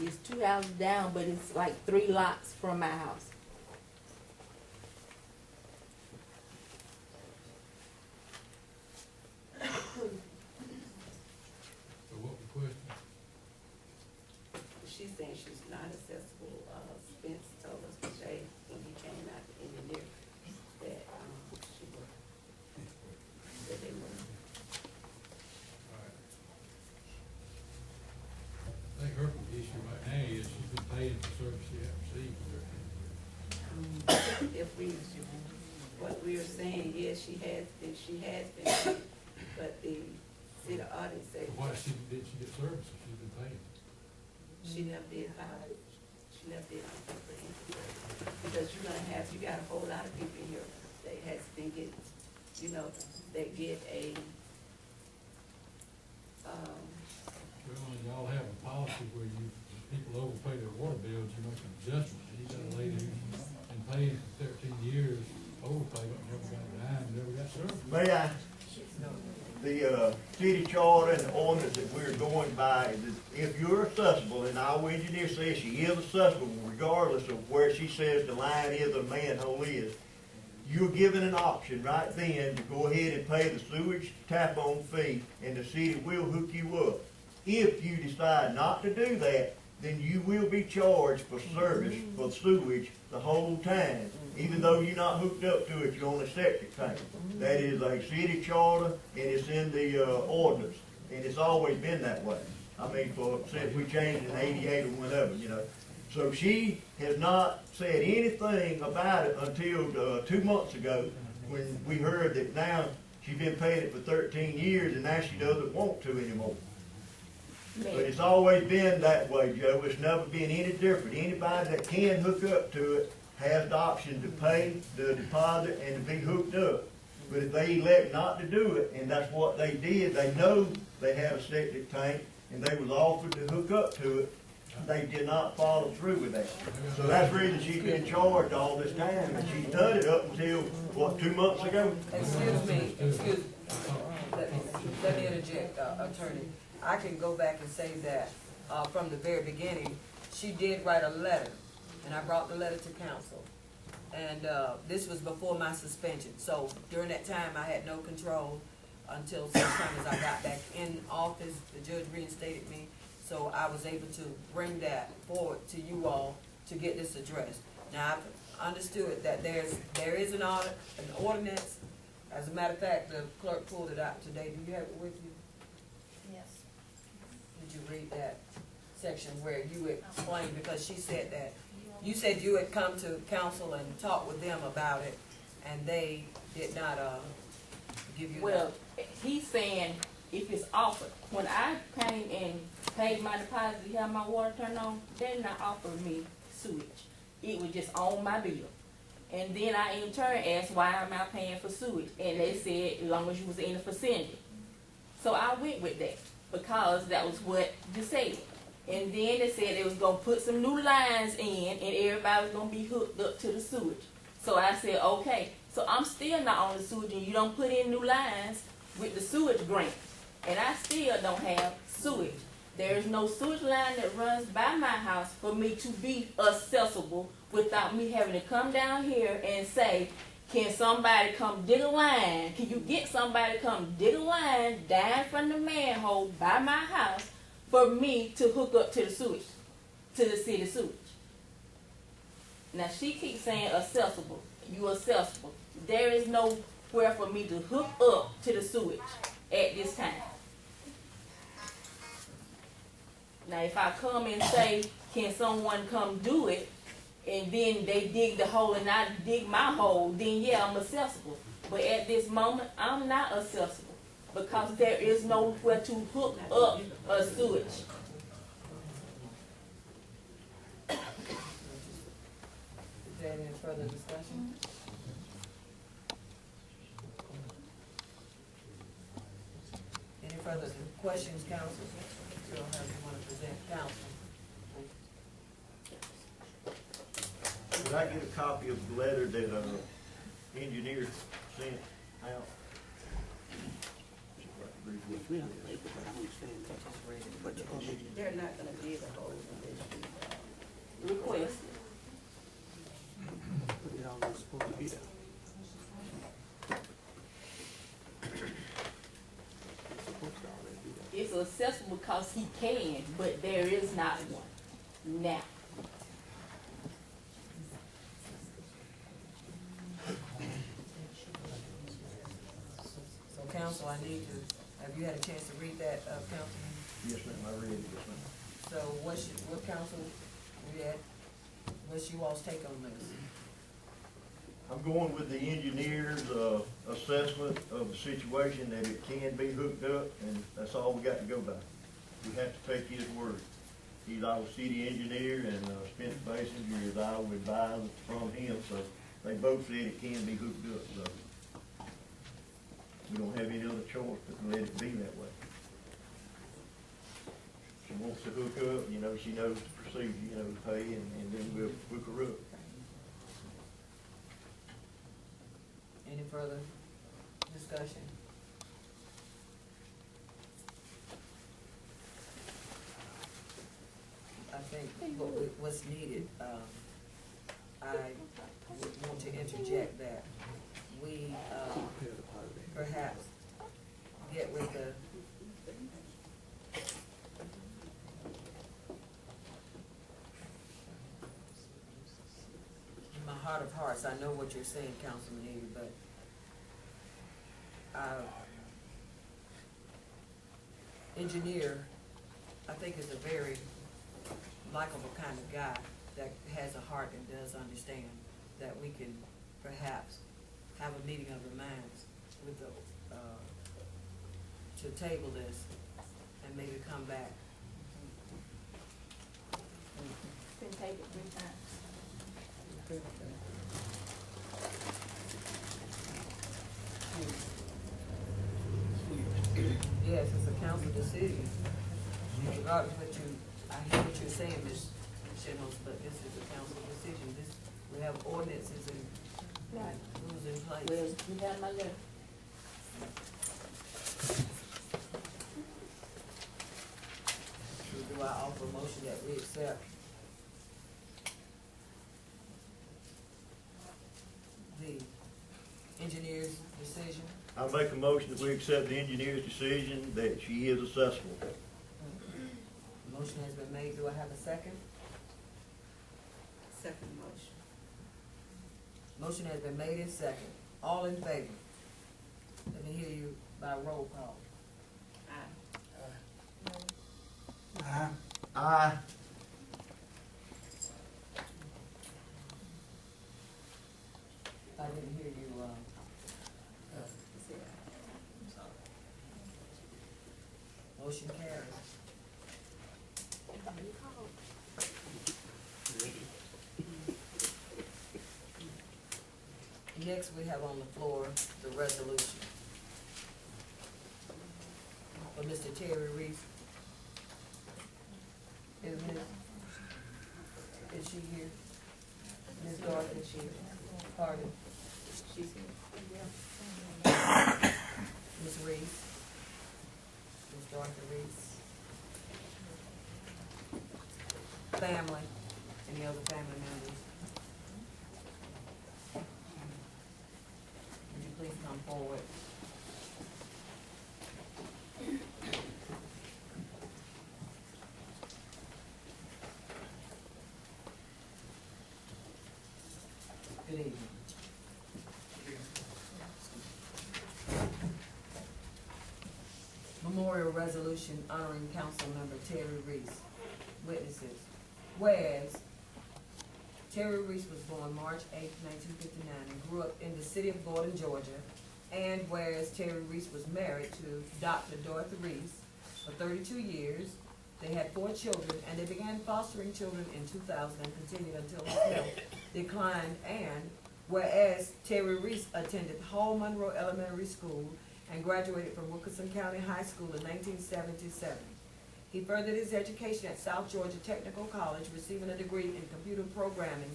It's 2 houses down, but it's like 3 lots from my house. So what was the question? She's saying she's not accessible. Spence told us today when he came out to engineer that, she would, that they were. Alright. I think her issue right now is she's been paying for service she hasn't received for 13 years. If we, what we are saying, yes, she has been, but the city audit said So why did she get service if she's been paying? she never did file it. She never did anything for because you're gonna have, you got a whole lot of people here that has been getting, you know, that get a, Well, y'all have a policy where you, if people overpay their water bills, you make an adjustment. And you got a lady who's been paying for 13 years, overpayment, never got a dime, never got service. May I? The city charter and the ordinance that we're going by, is that if you're accessible, and our engineer says she is accessible regardless of where she says the line is or the manhole is, you're given an option right then to go ahead and pay the sewage tap-on fee, and the city will hook you up. If you decide not to do that, then you will be charged for service for sewage the whole time, even though you're not hooked up to it, you're on a septic tank. That is a city charter, and it's in the ordinance, and it's always been that way. I mean, since we changed in '88 or whenever, you know. So she has not said anything about it until 2 months ago, when we heard that now she's been paying it for 13 years, and now she doesn't want to anymore. But it's always been that way, Joe. It's never been any different. Anybody that can hook up to it has the option to pay the deposit and to be hooked up. But if they elect not to do it, and that's what they did, they know they had a septic tank, and they was offered to hook up to it, they did not follow through with that. So that's the reason she's been charged all this time, and she's done it up until, what, 2 months ago? Excuse me. Let me interject, attorney. I can go back and say that, from the very beginning, she did write a letter, and I brought the letter to council. And, this was before my suspension, so during that time, I had no control until such time as I got back in office. The judge reinstated me, so I was able to bring that forward to you all to get this addressed. Now, I've understood that there is an ordinance, As a matter of fact, the clerk pulled it out today. Do you have it with you? Yes. Did you read that section where you explained, because she said that, you said you had come to council and talked with them about it, and they did not, give you that? Well, he's saying if it's offered. When I came and paid my deposit to have my water turned on, they did not offer me sewage. It was just on my bill. And then I in turn asked, why am I paying for sewage? And they said, as long as you was in the vicinity. So I went with that, because that was what you said. And then they said they was gonna put some new lines in, and everybody was gonna be hooked up to the sewage. So I said, okay. So I'm still not on the sewage, and you don't put in new lines with the sewage grant. And I still don't have sewage. There is no sewage line that runs by my house for me to be accessible without me having to come down here and say, can somebody come dig a line? Can you get somebody to come dig a line down from the manhole by my house for me to hook up to the sewage, to the city sewage? Now she keeps saying accessible. You accessible. There is nowhere for me to hook up to the sewage at this time. Now if I come and say, can someone come do it, and then they dig the hole and I dig my hole, then yeah, I'm accessible. But at this moment, I'm not accessible, because there is nowhere to hook up a sewage. Is there any further discussion? Any further questions, council? You don't have anyone to present, council. Did I get a copy of the letter that, engineer sent out? They're not gonna dig a hole unless you, Request. It's accessible because he can, but there is not one now. So council, I need to, have you had a chance to read that, Councilman? Yes, ma'am, I read it, yes, ma'am. So what council, what's you all's take on this? I'm going with the engineer's, assessment of the situation, that it can be hooked up, and that's all we got to go by. We have to take his word. He's our city engineer, and, Spence Messenger is our advisor from him, so they both said it can be hooked up, so we don't have any other choice but to let it be that way. She wants to hook up, you know, she knows the procedure, you know, to pay, and then we'll hook her up. Any further discussion? I think what's needed, I would want to interject that we, perhaps get with the in my heart of hearts, I know what you're saying, Councilman Ely, but engineer, I think, is a very likable kind of guy that has a heart and does understand that we can perhaps have a meeting of the minds with the, to table this and maybe come back. Been taken 3 times. Yes, it's a council decision. Regardless of what you, I hear what you're saying, Ms. Shimels, but this is a council decision. This, we have ordinances and Right. rules in place. Well, you have my letter. So do I offer a motion that we accept the engineer's decision? I make a motion that we accept the engineer's decision that she is accessible. Motion has been made. Do I have a second? second motion. Motion has been made and second. All in favor? Let me hear you by roll call. Aye. I didn't hear you, motion carries. Next, we have on the floor the resolution for Mr. Terry Reese. Is she here? Ms. Dorothy, is she here? Pardon? She's here. Ms. Reese? Ms. Dorothy Reese? Family? Any other family members? Would you please come forward? Good evening. Memorial resolution honoring council member Terry Reese. Witnesses. Whereas Terry Reese was born March 8, 1959 and grew up in the city of Gordon, Georgia. And whereas Terry Reese was married to Dr. Dorothy Reese for 32 years, they had 4 children, and they began fostering children in 2000 and continued until his health declined. And whereas Terry Reese attended Hall Monroe Elementary School and graduated from Wilkinson County High School in 1977. He furthered his education at South Georgia Technical College, receiving a degree in computer programming,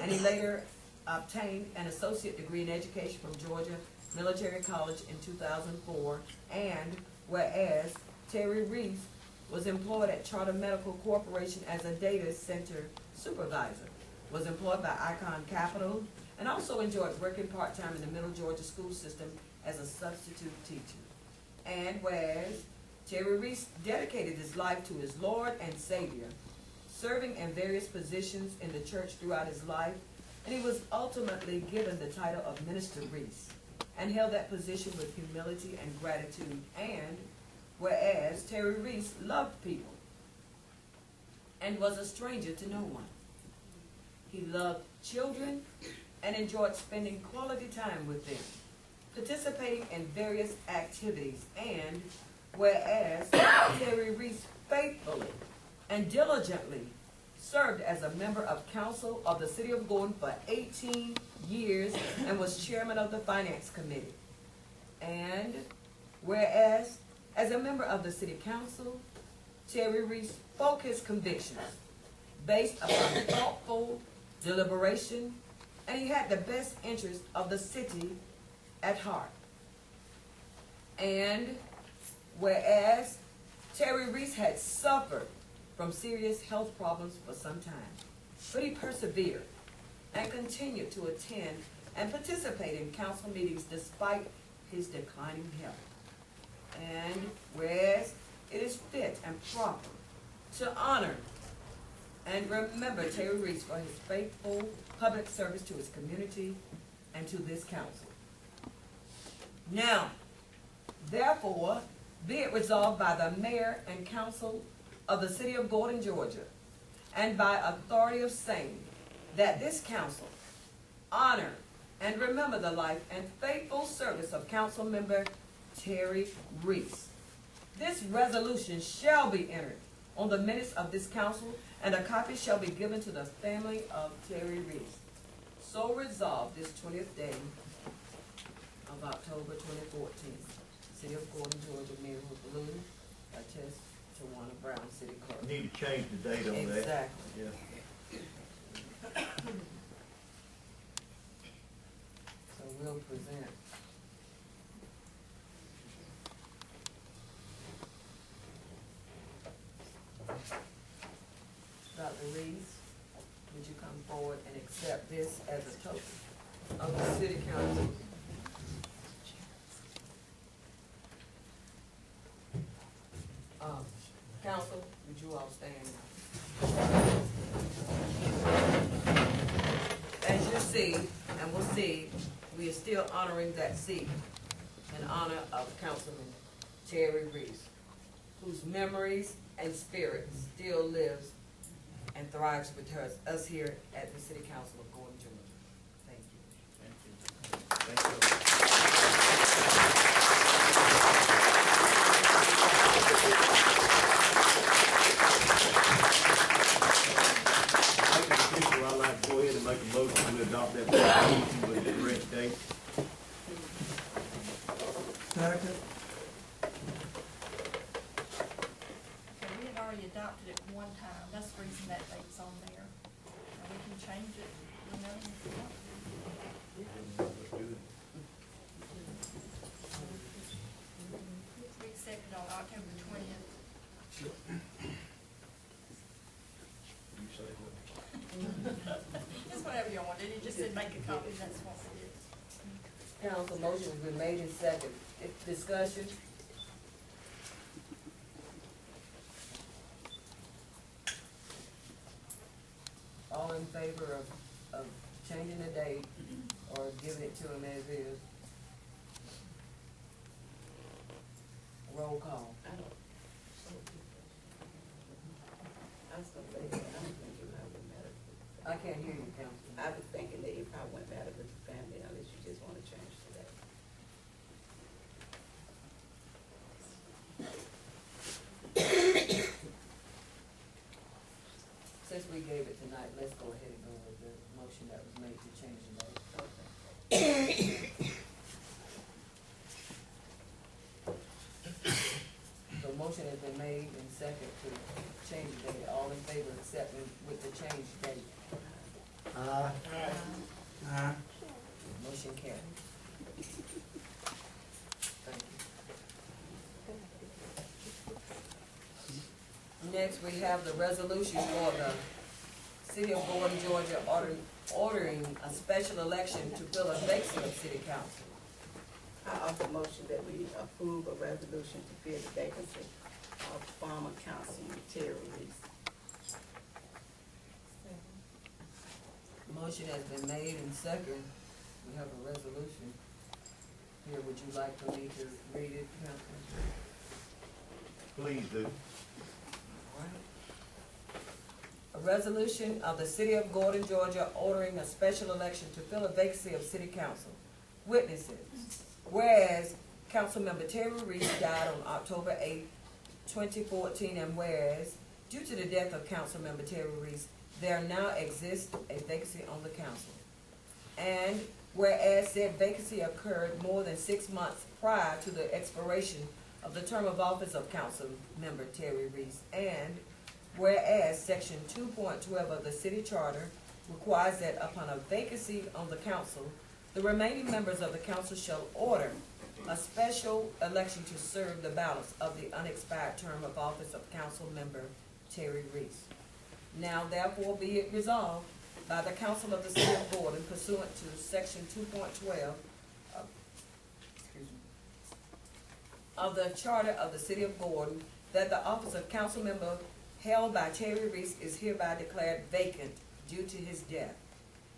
and he later obtained an associate degree in education from Georgia Military College in 2004. And whereas Terry Reese was employed at Charter Medical Corporation as a data center supervisor, was employed by Icon Capital, and also enjoyed working part-time in the Middle Georgia school system as a substitute teacher. And whereas Terry Reese dedicated his life to his Lord and Savior, serving in various positions in the church throughout his life, and he was ultimately given the title of Minister Reese, and held that position with humility and gratitude. And whereas Terry Reese loved people and was a stranger to no one. He loved children and enjoyed spending quality time with them, participating in various activities. And whereas Terry Reese faithfully and diligently served as a member of council of the city of Gordon for 18 years and was chairman of the finance committee. And whereas as a member of the city council, Terry Reese spoke his convictions based upon thoughtful deliberation, and he had the best interest of the city at heart. And whereas Terry Reese had suffered from serious health problems for some time, but he persevered and continued to attend and participate in council meetings despite his declining health. And whereas it is fit and proper to honor and remember Terry Reese for his faithful public service to his community and to this council. Now, therefore, be it resolved by the mayor and council of the city of Gordon, Georgia, and by authority of same, that this council honor and remember the life and faithful service of council member Terry Reese. This resolution shall be entered on the minutes of this council, and a copy shall be given to the family of Terry Reese. So resolved this 20th day of October 2014. City of Gordon, Georgia, Mayor with blue, attest to Warner Brown, City Clerk. Need to change the date on that. Exactly. Yeah. So we'll present. Dr. Reese, would you come forward and accept this as a token of the city council? Council, would you all stand? As you see, and we'll see, we are still honoring that seat in honor of Councilman Terry Reese, whose memories and spirit still lives and thrives with us here at the City Council of Gordon, Georgia. Thank you. I'd like to go ahead and make a motion to adopt that resolution with the correct date. Second. Okay, we had already adopted it one time, that's the reason that date's on there. And we can change it, you know, if we want to. Let's do it. We accepted on October 20th. You say what? Just whatever you want, it just said make a copy, that's what we did. Council motion has been made in second. Discussion? All in favor of changing the date or giving it to him as is? Roll call. I don't. I was gonna say, I don't think it probably matter. I can't hear you, Councilman. I was thinking that it probably wouldn't matter with the family unless you just wanna change to that. Since we gave it tonight, let's go ahead and go with the motion that was made to change the date. So motion has been made and second to change the date. All in favor of accepting with the change date? Motion carried. Thank you. Next, we have the resolution for the City of Gordon, Georgia, ordering a special election to fill a vacancy of city council. I offer a motion that we approve a resolution to fill the vacancy of former Councilman Terry Reese. Motion has been made and second. We have a resolution. Here, would you like for me to read it, Councilman? Please do. A resolution of the City of Gordon, Georgia, ordering a special election to fill a vacancy of city council. Witnesses. Whereas Councilmember Terry Reese died on October 8, 2014, and whereas due to the death of Councilmember Terry Reese, there now exists a vacancy on the council. And whereas said vacancy occurred more than 6 months prior to the expiration of the term of office of Councilmember Terry Reese, and whereas Section 2.12 of the city charter requires that upon a vacancy on the council, the remaining members of the council shall order a special election to serve the balance of the unexpired term of office of council member Terry Reese. Now therefore be it resolved by the council of the city of Gordon pursuant to Section 2.12 of the charter of the city of Gordon that the office of council member held by Terry Reese is hereby declared vacant due to his death.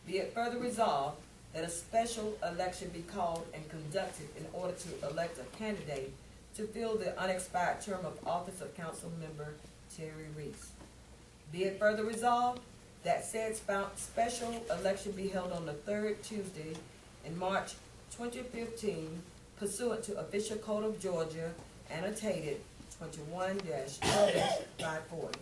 Be it further resolved that a special election be called and conducted in order to elect a candidate to fill the unexpired term of office of council member Terry Reese. Be it further resolved that said special election be held on the third Tuesday in March 2015 pursuant to Official Code of Georgia annotated 21-540.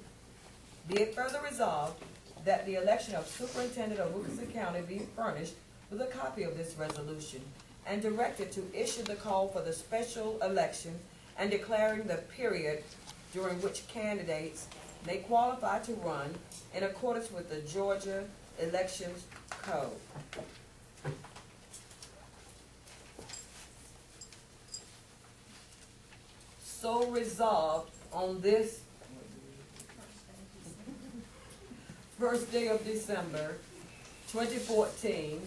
Be it further resolved that the election of superintendent of Wilkinson County be furnished with a copy of this resolution and directed to issue the call for the special election and declaring the period during which candidates may qualify to run in accordance with the Georgia Elections Code. So resolved on this first day of December 2014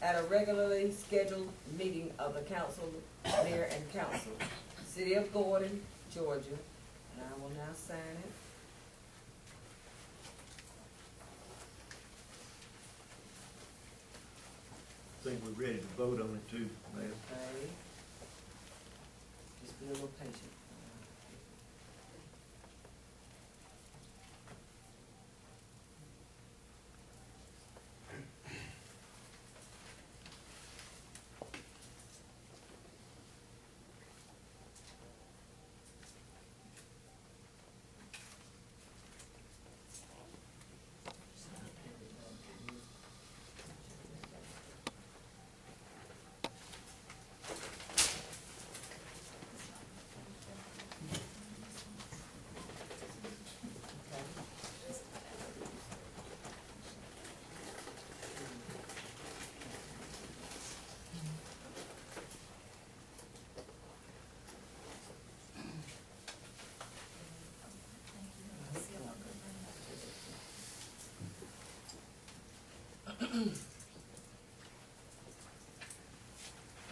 at a regularly scheduled meeting of the council, mayor, and council, City of Gordon, Georgia, and I will now sign it. I think we're ready to vote on it too, Mayor. Okay. Be a little patient.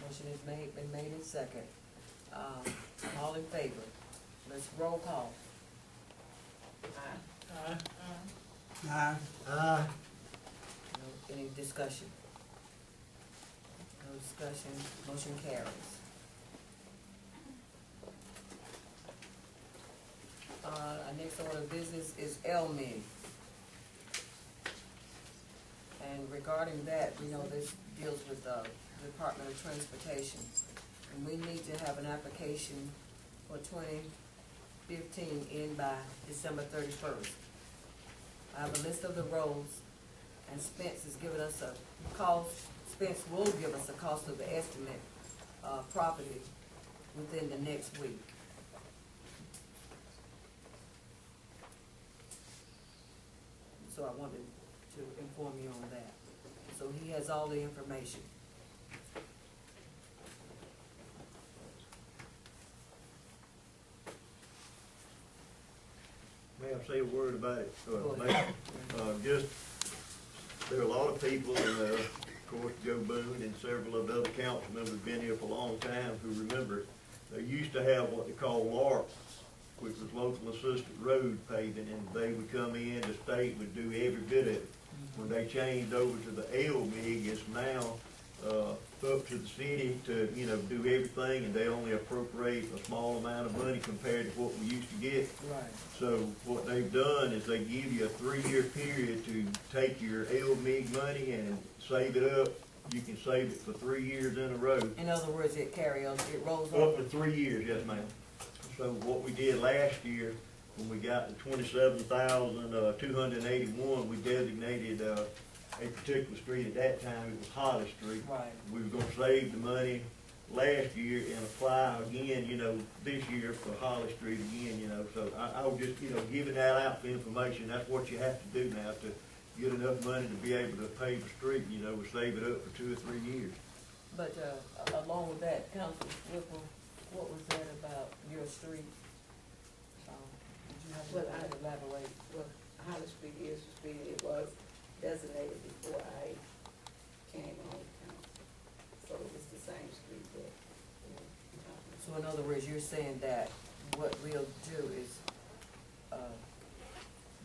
Motion is been made in second. All in favor? Let's roll call. Aye. No, any discussion? No discussion, motion carries. Our next order of business is LMIG. And regarding that, we know this deals with the Department of Transportation. And we need to have an application for 2015 in by December 31st. I have a list of the roads, and Spence has given us a cost, Spence will give us a cost of the estimate, property within the next week. So I wanted to inform you on that. So he has all the information. May I say a word about it? Go Mayor? ahead. Just, there are a lot of people, and of course, Joe Boone and several of the other council members have been here for a long time who remember they used to have what they call LARP, which was local assisted road paving, and they would come in, the state would do every bit of it. When they changed over to the LMIG, it's now, up to the city to, do everything, and they only appropriate a small amount of money compared to what we used to get. Right. So what they've done is they give you a 3-year period to take your LMIG money and save it up. You can save it for 3 years in a row. In other words, it rolls Up over. to 3 years, yes, ma'am. So what we did last year, when we got to 27,281, we designated, a particular street. At that time, it was Holly Street. Right. We were gonna save the money last year and apply again, this year for Holly Street again, So I was just, giving that out for information. That's what you have to do now to get enough money to be able to pave the street, or save it up for 2 or 3 years. But, along with that, Councilman Whipple, what was that about your street? Did you have Well, to elaborate? Well, Holly Street is the street, it was designated before I came on council. So it was the same street that. So in other words, you're saying that what we'll do is,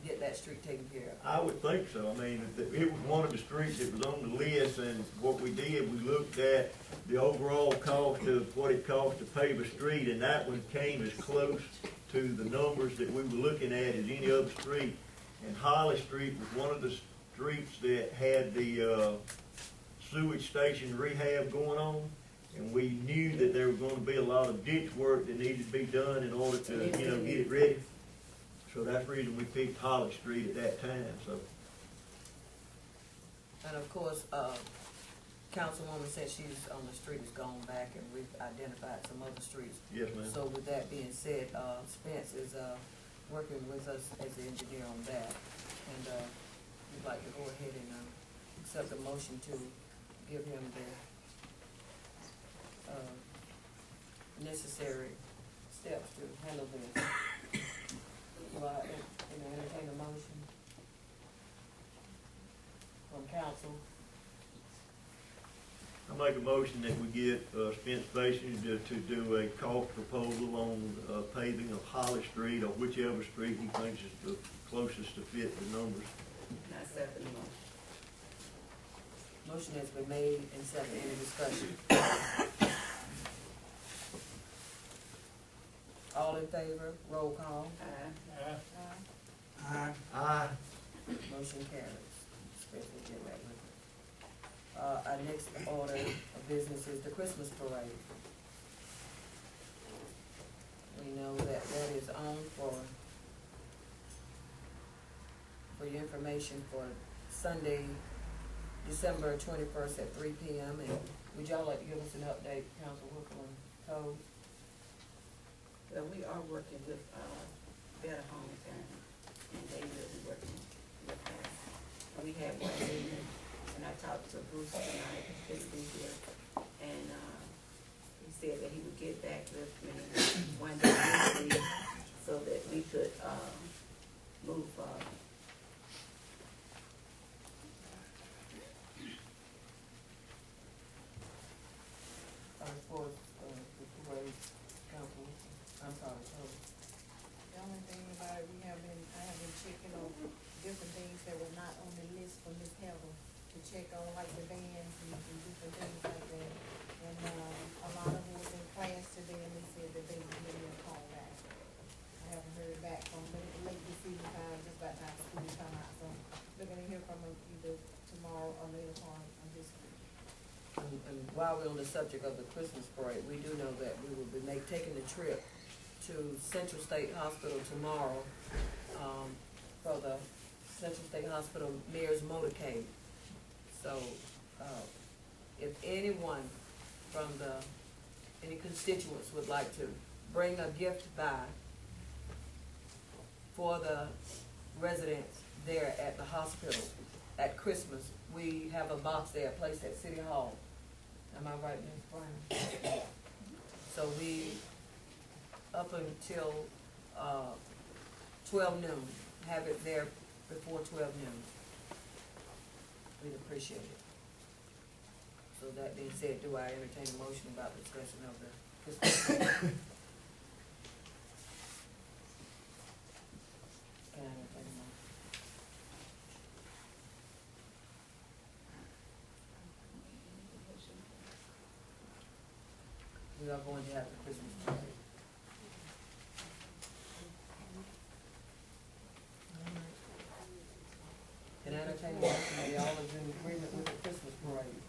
get that street taken care of? I would think so. I mean, it was one of the streets that was on the list, and what we did, we looked at the overall cost of what it cost to pave a street, and that one came as close to the numbers that we were looking at as any other street. And Holly Street was one of the streets that had the sewage station rehab going on, and we knew that there was gonna be a lot of ditch work that needed to be done in order to, get it ready. So that's the reason we picked Holly Street at that time, so. And of course, Councilwoman said she's on the street, has gone back, and we've identified some other streets. Yes, ma'am. So with that being said, Spence is, working with us as the engineer on that. And, we'd like to go ahead and, accept the motion to give him the, necessary steps to handle this. Do I entertain a motion from council? I make a motion that we get Spence Basin to do a cost proposal on paving of Holly Street or whichever street he thinks is the closest to fit the numbers. And I second the motion. Motion has been made and seconded. Any discussion? All in favor, roll call, Aye. motion carries. Especially get that with it. Our next order of business is the Christmas parade. We know that is on for your information for Sunday, December 21st at 3 p.m. And would y'all like to give us an update, Councilwoman Toles? Well, we are working with, Better Homes and they will be working with us. We had one meeting, and I talked to Bruce tonight, he's gonna be here, and, he said that he would get back with me one day this week so that we could, move forward. As far as, the parade, Council, I'm sorry, Toles. The only thing about it, I have been checking on different things that were not on the list for Ms. Heather, to check on like the bands and different things like that. And, a lot of them was in class today, and they said that they would give me a call back. I haven't heard back from them, late this evening time, just about time for school to come out, so looking to hear from them either tomorrow or later on this week. And while we're on the subject of the Christmas parade, we do know that we will be taking the trip to Central State Hospital tomorrow, for the Central State Hospital Mayor's Motorcade. So, if anyone from any constituents would like to bring a gift by for the residents there at the hospital at Christmas, we have a box there placed at City Hall. Am I right, Ms. Brown? So we, up until 12 noon, have it there before 12 noon. We'd appreciate it. So that being said, do I entertain a motion about the discussion of the Christmas parade? Can I entertain a motion? We are going to have the Christmas parade. Can I entertain a motion that all is in agreement with the Christmas parade?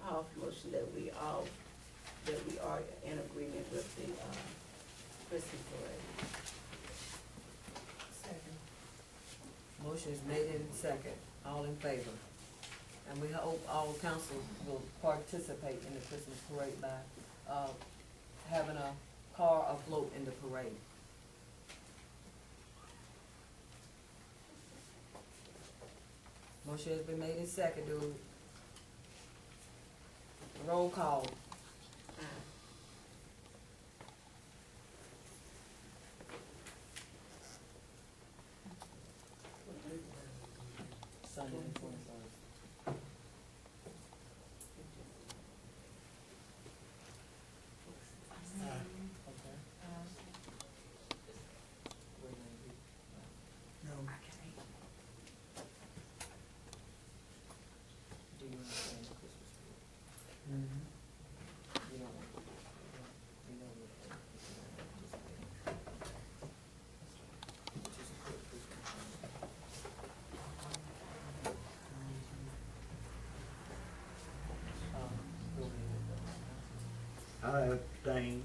I'll motion that we are in agreement with the, Christmas parade. Second. Motion is made in second. All in favor? And we hope all council will participate in the Christmas parade by, having a car afloat in the parade. Motion has been made in second. Do roll call. Sunday the 21st. Okay. Wait a minute. Do you understand the Christmas spirit? You don't want, you know what, just a quick Christmas go ahead. I abstain.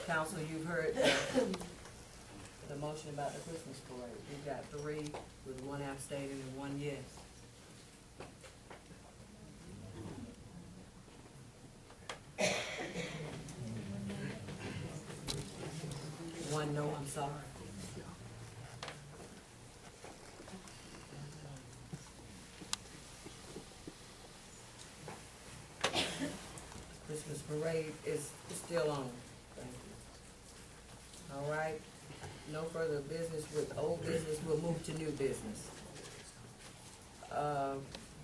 Council, you've heard the motion about the Christmas parade. We've got 3 with 1 abstaining and 1 yes. One no, I'm sorry. Christmas parade is still on. Thank you. All right, no further business with old business, we'll move to new business.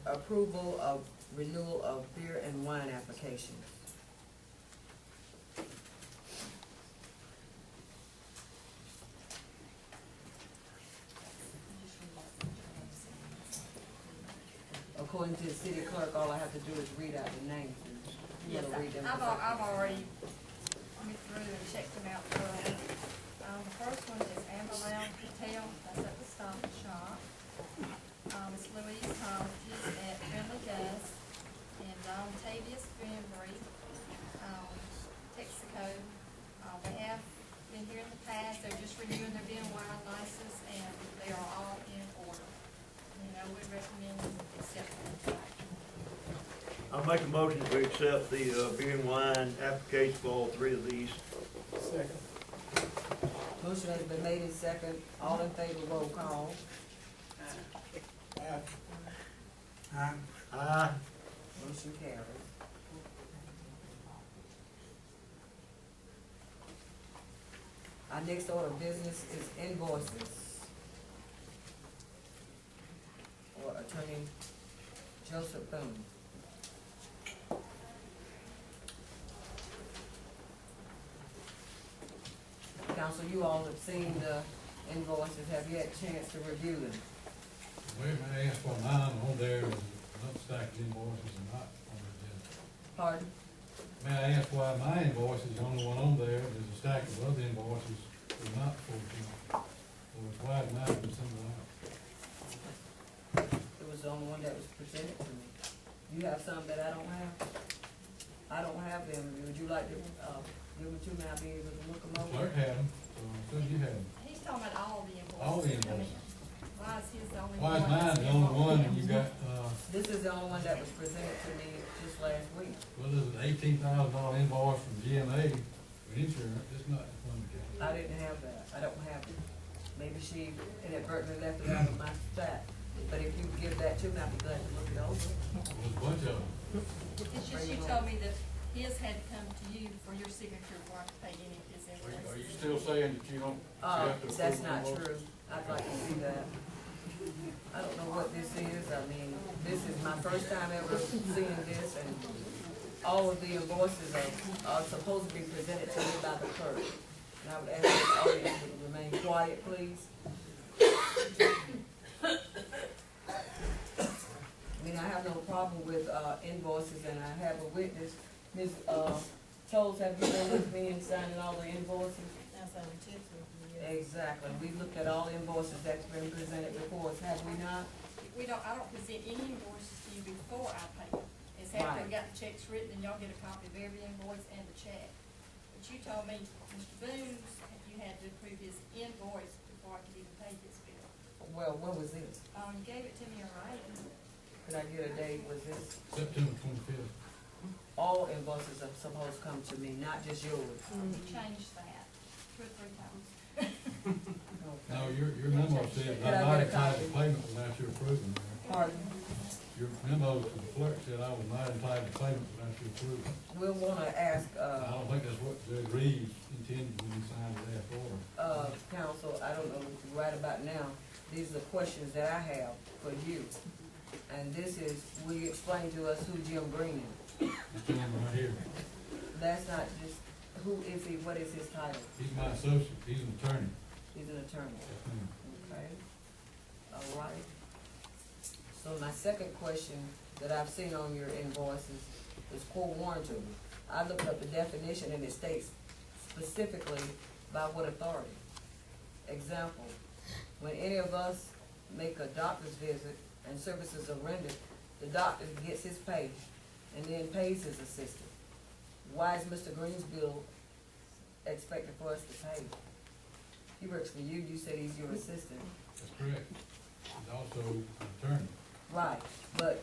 Approval of renewal of beer and wine applications. Of course, into the city clerk, all I have to do is read out the names. You Yes, wanna read them? I've already went through and checked them out thoroughly. The first one is Amberlell Patel, that's at the Stop and Shop. It's Louise Hodges at Friendly Gus, and Tavius Bembry, Texaco. They have been here in the past, they're just renewing their beer and wine license, and they are all in order. And I would recommend accepting them. I'll make a motion to accept the, beer and wine application for all three of these. Second. Motion has been made in second, all in favor, roll call. Aye. Motion carries. Our next order of business is invoices. For Attorney Joseph Boone. Council, you all have seen the invoices, have you had a chance to review them? Wait, may I ask why mine on there is not stacked invoices and not on the agenda? Pardon? May I ask why my invoice is the only one on there, there's a stack of other invoices that are not full time? So it's why is mine been singled out? It was the only one that was presented to me. You have some that I don't have? I don't have them. Would you like to, give them to me? I'll be able to look them The over. clerk had them, so you had them. He's talking about all the invoices. All the I mean, invoices. why is his the only one? Why is mine that's the only one and involved? you got, This is the only one that was presented to me just last week. well, there's an $18,000 invoice from GMA for insurance, it's not from the county. I didn't have that. I don't have it. Maybe she inadvertently left it out of my stack. But if you give that to me, I'd be glad to look it over. There's a bunch of them. It's just you told me that his had to come to you for your signature before I could pay any of his invoices. Are you still saying that you don't? you have to That's approve not invoices? true. I'd like to see that. I don't know what this is. I mean, this is my first time ever seeing this, and all of the invoices are supposed to be presented to me by the clerk. And I would ask the audience to remain quiet, please. I mean, I have no problem with, invoices, and I have a witness. Ms. Toles, have you been with me in signing all the invoices? That's how we check it. Exactly. We looked at all invoices that's been presented before us, have we not? I don't present any invoices to you before I pay them. It's after I've got the checks written and y'all get a copy of every invoice and the check. But you told me, Mr. Boone, you had to approve his invoice before I could even pay this bill. Well, when was this? You gave it to me in writing. Could I get a date? Was this? September 25th. All invoices are supposed to come to me, not just yours. You changed that 2 or 3 times. No, your memo said Could I I'm not get a entitled to copy? payment without your approval. Mayor. Pardon? Your memo to the clerk said I was not entitled to payment without your approval. We'll wanna ask, I don't think that's what Judge Reeves intended when he signed the last order. council, I don't know right about now, these are questions that I have for you. And this is, will you explain to us who Jim Green is? This gentleman right here, That's not just, who is he, what is his title? he's my associate, he's an attorney. He's an attorney. Yes, ma'am. Okay, all right. So my second question that I've seen on your invoices is core warranty. I looked up the definition and it states specifically by what authority. Example, when any of us make a doctor's visit and services are rendered, the doctor gets his pay and then pays his assistant. Why is Mr. Green's bill expected for us to pay? He works for you, you said he's your assistant. That's correct. He's also an attorney. Right, but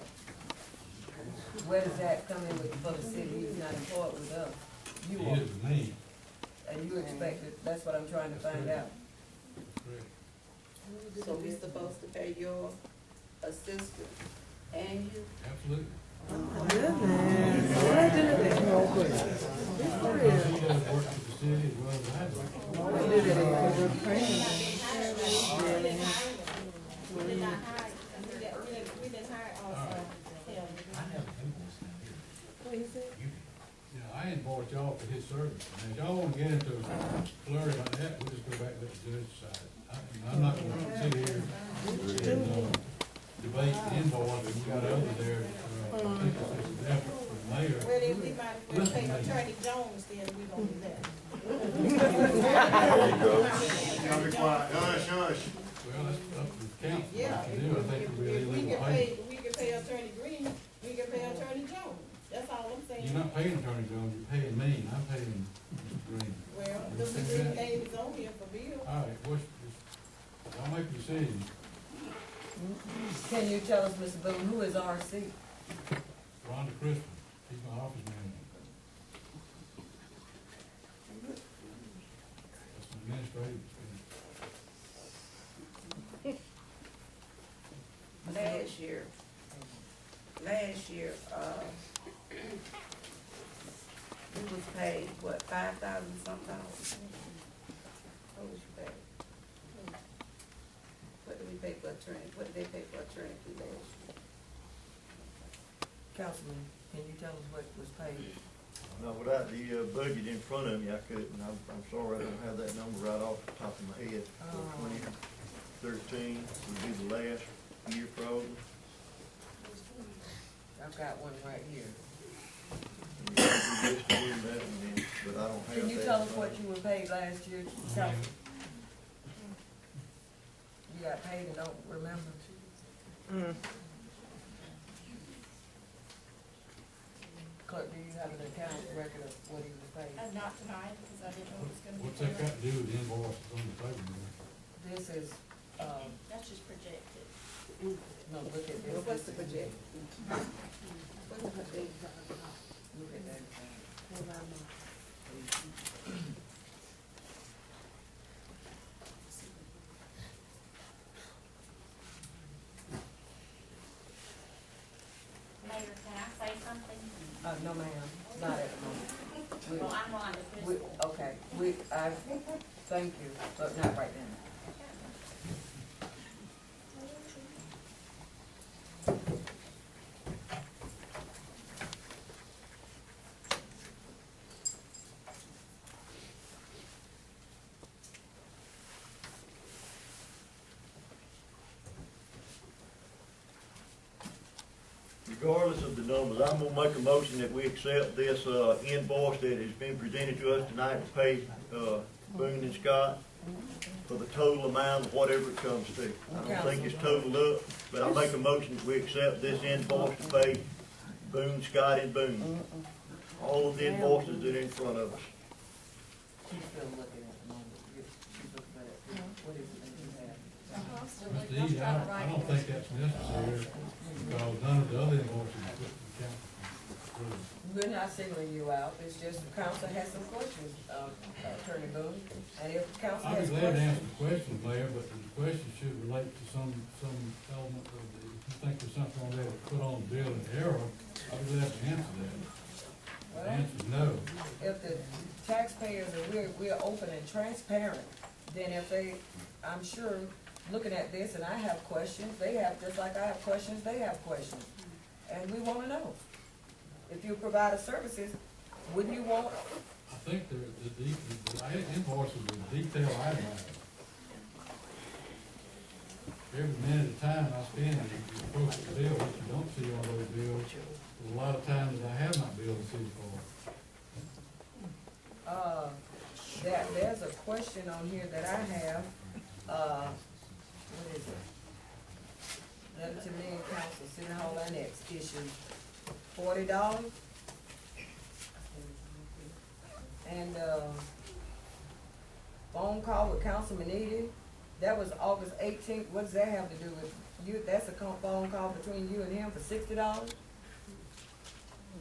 where does that come in with, for the city? He's not employed with us. You He are, is with me. and you expect it, that's what I'm trying to find out. That's correct. So we supposed to pay your assistant and you? Absolutely. Oh, He also works with the city as well as I do. We did not hire, we didn't hire also. I have an invoice now here. What is it? I invoice y'all for his service. And if y'all wanna get into a flurry like that, we'll just go back to the judge side. I'm not gonna sit here and, debate the invoice, and you got others there, I think it's an effort for the mayor. Well, then we might as well pay Attorney Jones, then we gonna do that. Y'all be quiet. Hush, hush. Well, that's up to the council, Yeah, what to do, I think we really if we need to can pay. we can pay Attorney Green, we can pay Attorney Jones, that's all I'm saying. You're not paying Attorney Jones, you're paying me, I'm paying Mr. Green. Well, You the understand Green that? name is on here for Bill. All right, y'all make a decision. Can you tell us, Mr. Boone, who is RC? Rhonda Crispin, she's my office manager. That's an administrative expense. Last year, we was paid, what, $5,000 something dollars? What was you paid? What did we pay for attorney, what did they pay for attorney fee last year? Councilman, can you tell us what was paid? No, without the budget in front of me, I couldn't. I'm sorry, I don't have that number right off the top of my head. Oh. 2013 would be the last year probably. I've got one right here. And you can list it in that one then, but I don't have that. Can you tell us what you were paid last year, Council? You got paid and don't remember? Clerk, do you have an account record of what he was paid? Not tonight, because I didn't know it was gonna be. What's that got to do with the invoices on the table there? This is, That's just projected. no, look at this. What's the project? What's the project? Look at that. Mayor, can I say something? No, ma'am, not at the moment. We- Well, I'm Rhonda We, Crystal. okay, thank you, but not right now. Regardless of the numbers, I'm gonna make a motion that we accept this invoice that has been presented to us tonight to pay Boone and Scott for the total amount of whatever it comes to. I don't think it's totaled up, but I make a motion that we accept this invoice to pay Boone, Scott, and Boone. All of the invoices that are in front of us. She's still looking at the moment. She's looking at it. What is it that you have? I'm still Mr. looking, I'm Eady, trying to I write don't it. think that's necessary, because none of the other invoices are put to the council. We're not singling you out, it's just the council has some questions, Attorney Boone, and if the council I'd has be glad to answer questions. the questions, Mayor, but the questions should relate to some element of the, if you think there's something on there to put on the bill in error, I'd be glad to answer that. The Well, answer is no. if the taxpayers are, we're open and transparent, then if they, I'm sure, looking at this, and I have questions, they have, just like I have questions, they have questions. And we wanna know. If you provide services, wouldn't you want, I think the invoices are detailed itemized. Every minute of time I spend, you approach the bill, what you don't see on those bills, there's a lot of times that I have not billed the city for. there's a question on here that I have, what is it? Letter to me and council, City Hall Annex, issue $40. And, phone call with Councilman Edie, that was August 18th, what does that have to do with you? That's a phone call between you and him for $60?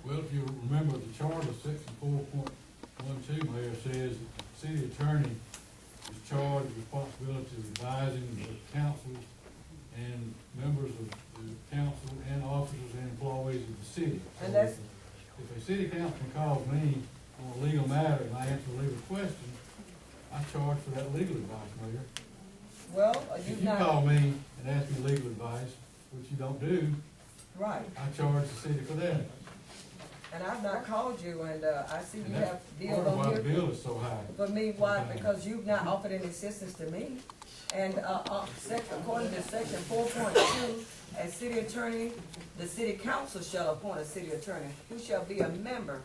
Well, if you remember, the charter, section 4.12, Mayor, says that the city attorney is charged with responsibility of advising the council and members of the council and officers and employees of the city. And So that's- if a city councilman calls me on a legal matter and I answer a legal question, I charge for that legal advice, Mayor. Well, If you've you not, call me and ask me legal advice, which you don't do, right, I charge the city for that. and I've not called you, and, I see you And have that's bills part of why on the here. bill is so high. For me, why? Because you've not offered any assistance to me. And, according to section 4.2, as city attorney, the city council shall appoint a city attorney who shall be a member.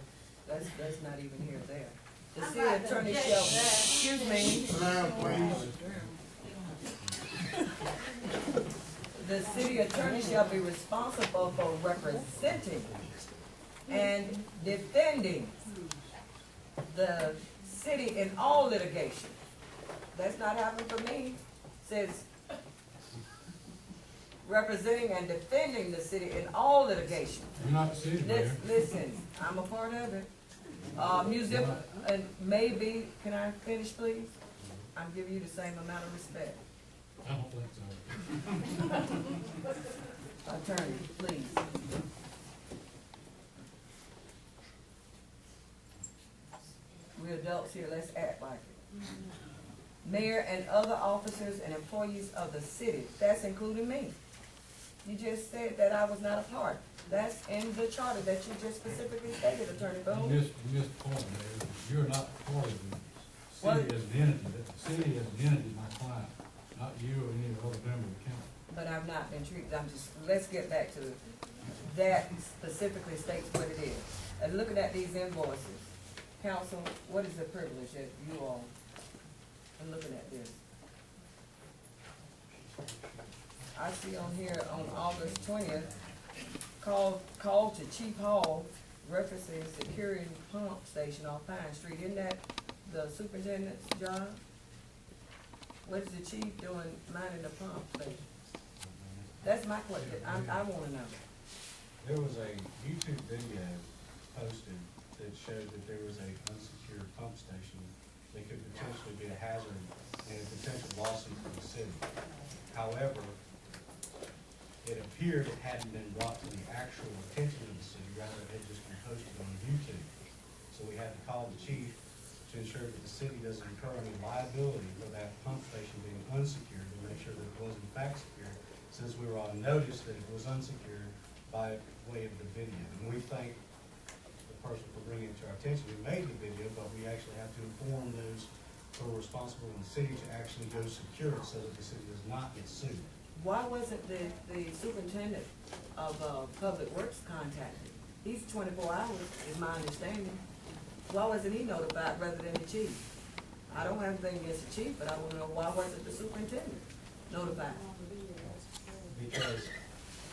That's not even here there. The city attorney shall, excuse me. The city attorney shall be responsible for representing and defending the city in all litigation. That's not happening for me. Says representing and defending the city in all litigation. You're not the city, Mayor. Listen, I'm a part of it. Museum, and maybe, can I finish, please? I'm giving you the same amount of respect. I don't think so. Attorney, please. We're adults here, let's act like it. Mayor and other officers and employees of the city, that's including me. You just said that I was not a part. That's in the charter that you just specifically stated, Attorney You Boone. missed the point, Mayor. You're not part of the What? city as an entity. The city as an entity is my client, not you or any other member of the council. But I've not been treated, let's get back to it. That specifically states what it is. And looking at these invoices, council, what is the privilege that you all are looking at this? I see on here on August 20th, call to Chief Hall referencing securing pump station off Pine Street. Isn't that the superintendent's job? What is the chief doing minding the pump station? That's my question. I wanna know. There was a YouTube video posted that showed that there was a unsecured pump station that could potentially be a hazard and a potential lawsuit for the city. However, it appeared it hadn't been brought to the actual attention of the city, rather it had just been posted on YouTube. So we had to call the chief to ensure that the city doesn't incur any liability for that pump station being unsecured, to make sure that it was in fact secured, since we were on notice that it was unsecured by way of the video. And we thank the person for bringing it to our attention. We made the video, but we actually have to inform those who are responsible in the city to actually go secure it so that the city does not get sued. Why wasn't the superintendent of Public Works contacted? He's 24 hours, is my understanding. Why wasn't he notified rather than the chief? I don't have anything against the chief, but I want to know why wasn't the superintendent notified? Because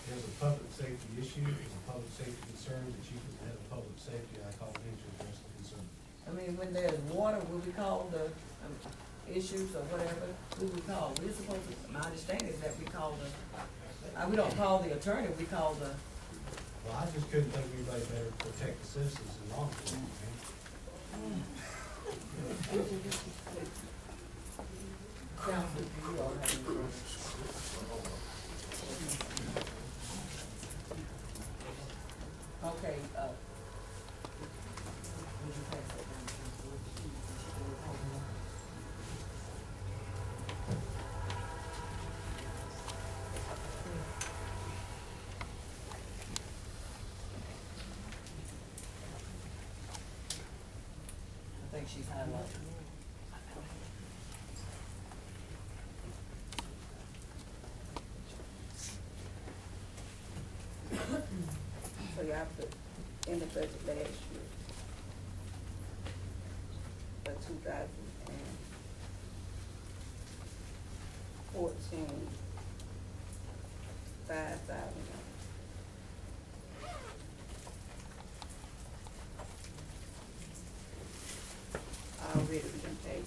there's a public safety issue, there's a public safety concern, the chief is the head of public safety, I called him to address the concern. I mean, when there's water, will we call the issues or whatever, who we call? We're supposed to, my understanding is that we call the, we don't call the attorney, we call the, Well, I just couldn't think of anybody better to protect the citizens than law enforcement, man. council, you all have any questions? Okay, would you pass that down to I think she's highlighted. So y'all put in the budget last year for 2014, $5,000. Already we done paid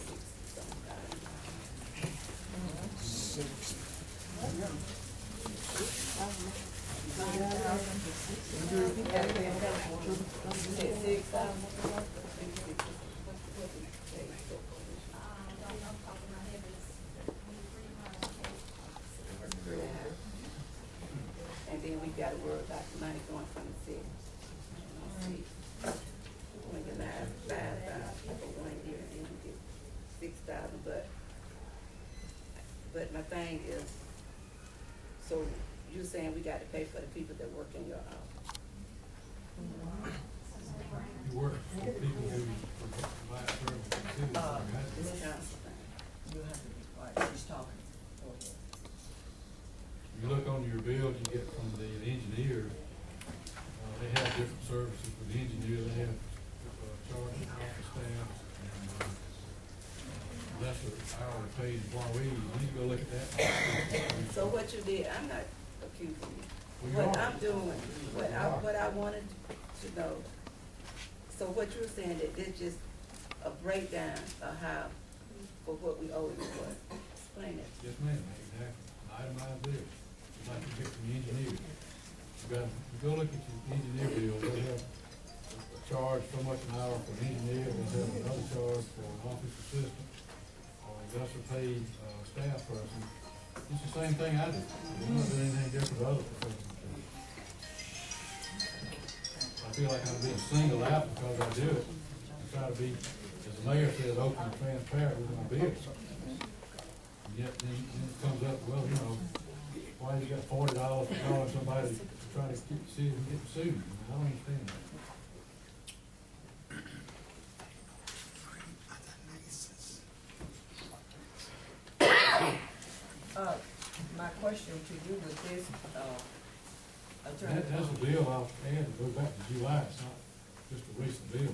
And then we gotta worry about the money going from the city. When you line $5,000 for 1 year, and then we get $6,000, but my thing is, so you saying we got to pay for the people that work in your office? You work for people who provide services to the city. This council thing. You have to be quiet, she's talking. underpaid employees, you need to go look at that. So what you did, I'm not accusing you. We What are. I'm doing, what I wanted to know, so what you're saying, that it's just a breakdown of how, for what we owe you for, explain it. Yes, ma'am, exactly, an itemized bill, just like you get from the engineer. You go look at your engineer bill, they'll have a charge so much an hour for an engineer, they'll have another charge for an office assistant, or a lesser paid, staff person. It's the same thing I do, I'm not doing anything different than other professionals do. I feel like I'm being singled out because I do it, I try to be, as the mayor says, open and transparent with my bills. And yet, then it comes up, well, you know, why you got $40 for calling somebody to try to keep the city from getting sued? I don't understand that. My question to you with this, Attorney That's a Boone, bill I'll add, to go back to July, it's not just a recent bill.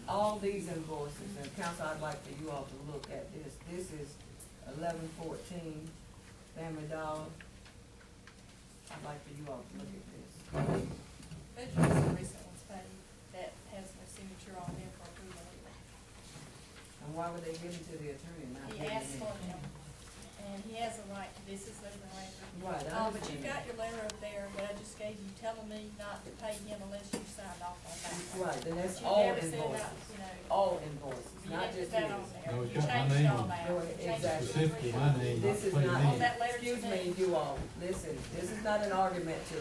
all these invoices, and council, I'd like for you all to look at this. This is 1114 Family Dollar. I'd like for you all to look at this. There's just some recent ones paid that has no signature on them for approval. And why would they give it to the attorney, not He give it asked to for me? them, and he has a right, this is the right. Right, I But understand you've that. got your letter up there that I just gave you telling me not to pay him unless you signed off on that. Right, then that's But you all never said invoices, about, you know, all invoices, you not didn't just put that on his. there. No, it's You got my changed name all on it. that. No, You changed it exactly. to Specifically, my agreement. name, This not is pay not, me. On that letter excuse to me, me. you all, listen, this is not an argument to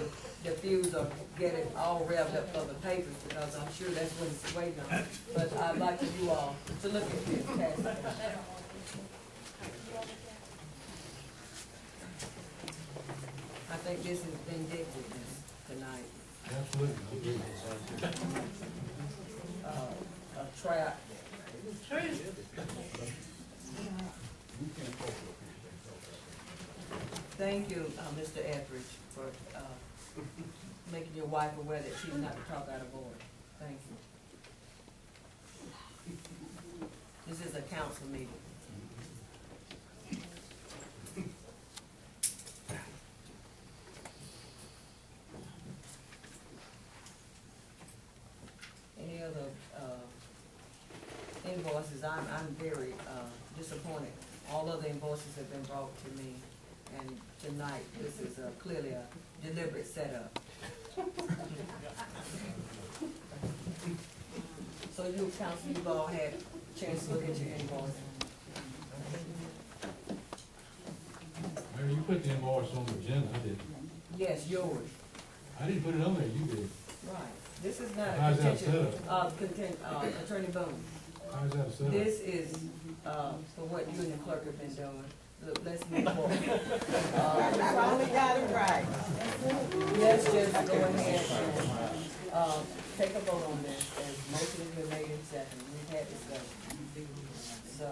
diffuse or get it all revved up for the papers, because I'm sure that's what it's waiting on. But I'd like for you all to look at this, pass it They down. don't want it. You want it? I think this is vindictiveness tonight, Absolutely, I agree with that. a trap. Thank you, Mr. Etheridge, for, making your wife aware that she's not to talk out of order. Thank you. This is a council meeting. Any other, invoices? I'm very, disappointed. All other invoices have been brought to me, and tonight, this is clearly a deliberate setup. So you, council, you've all had a chance to look at your invoice. Mayor, you put the invoice on the agenda, I didn't. Yes, yours. I didn't put it on there, you did. Right. This is not a How's that contention, set Attorney Boone. How's that set up? This is, for what you and the clerk have been doing. Look, let's move forward. Finally got it right. Let's just go ahead and, take a vote on this, as motion has been made and seconded. We've had discussion. So,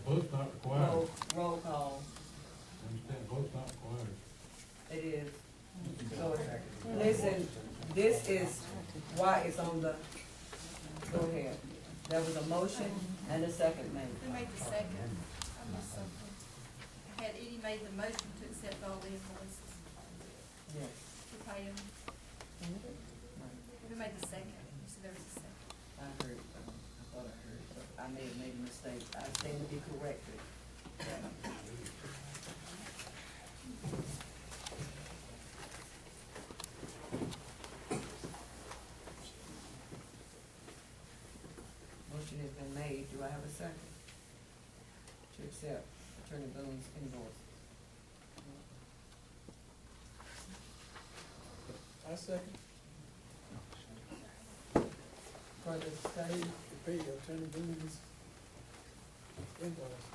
The vote's not required. roll call, Understand, the vote's not required. it is. So, listen, this is why it's on the, go ahead. There was a motion and a second made. Who made the second? I missed something. I had Edie made the motion to accept all the invoices, Yes. to pay them. Who made the second? You said there was a second. I heard, I thought I heard, but I may have made a mistake. I stand to be corrected. Motion has been made. Do I have a second? To accept Attorney Boone's invoice. I second. Further discussion? To pay Attorney Boone's invoice.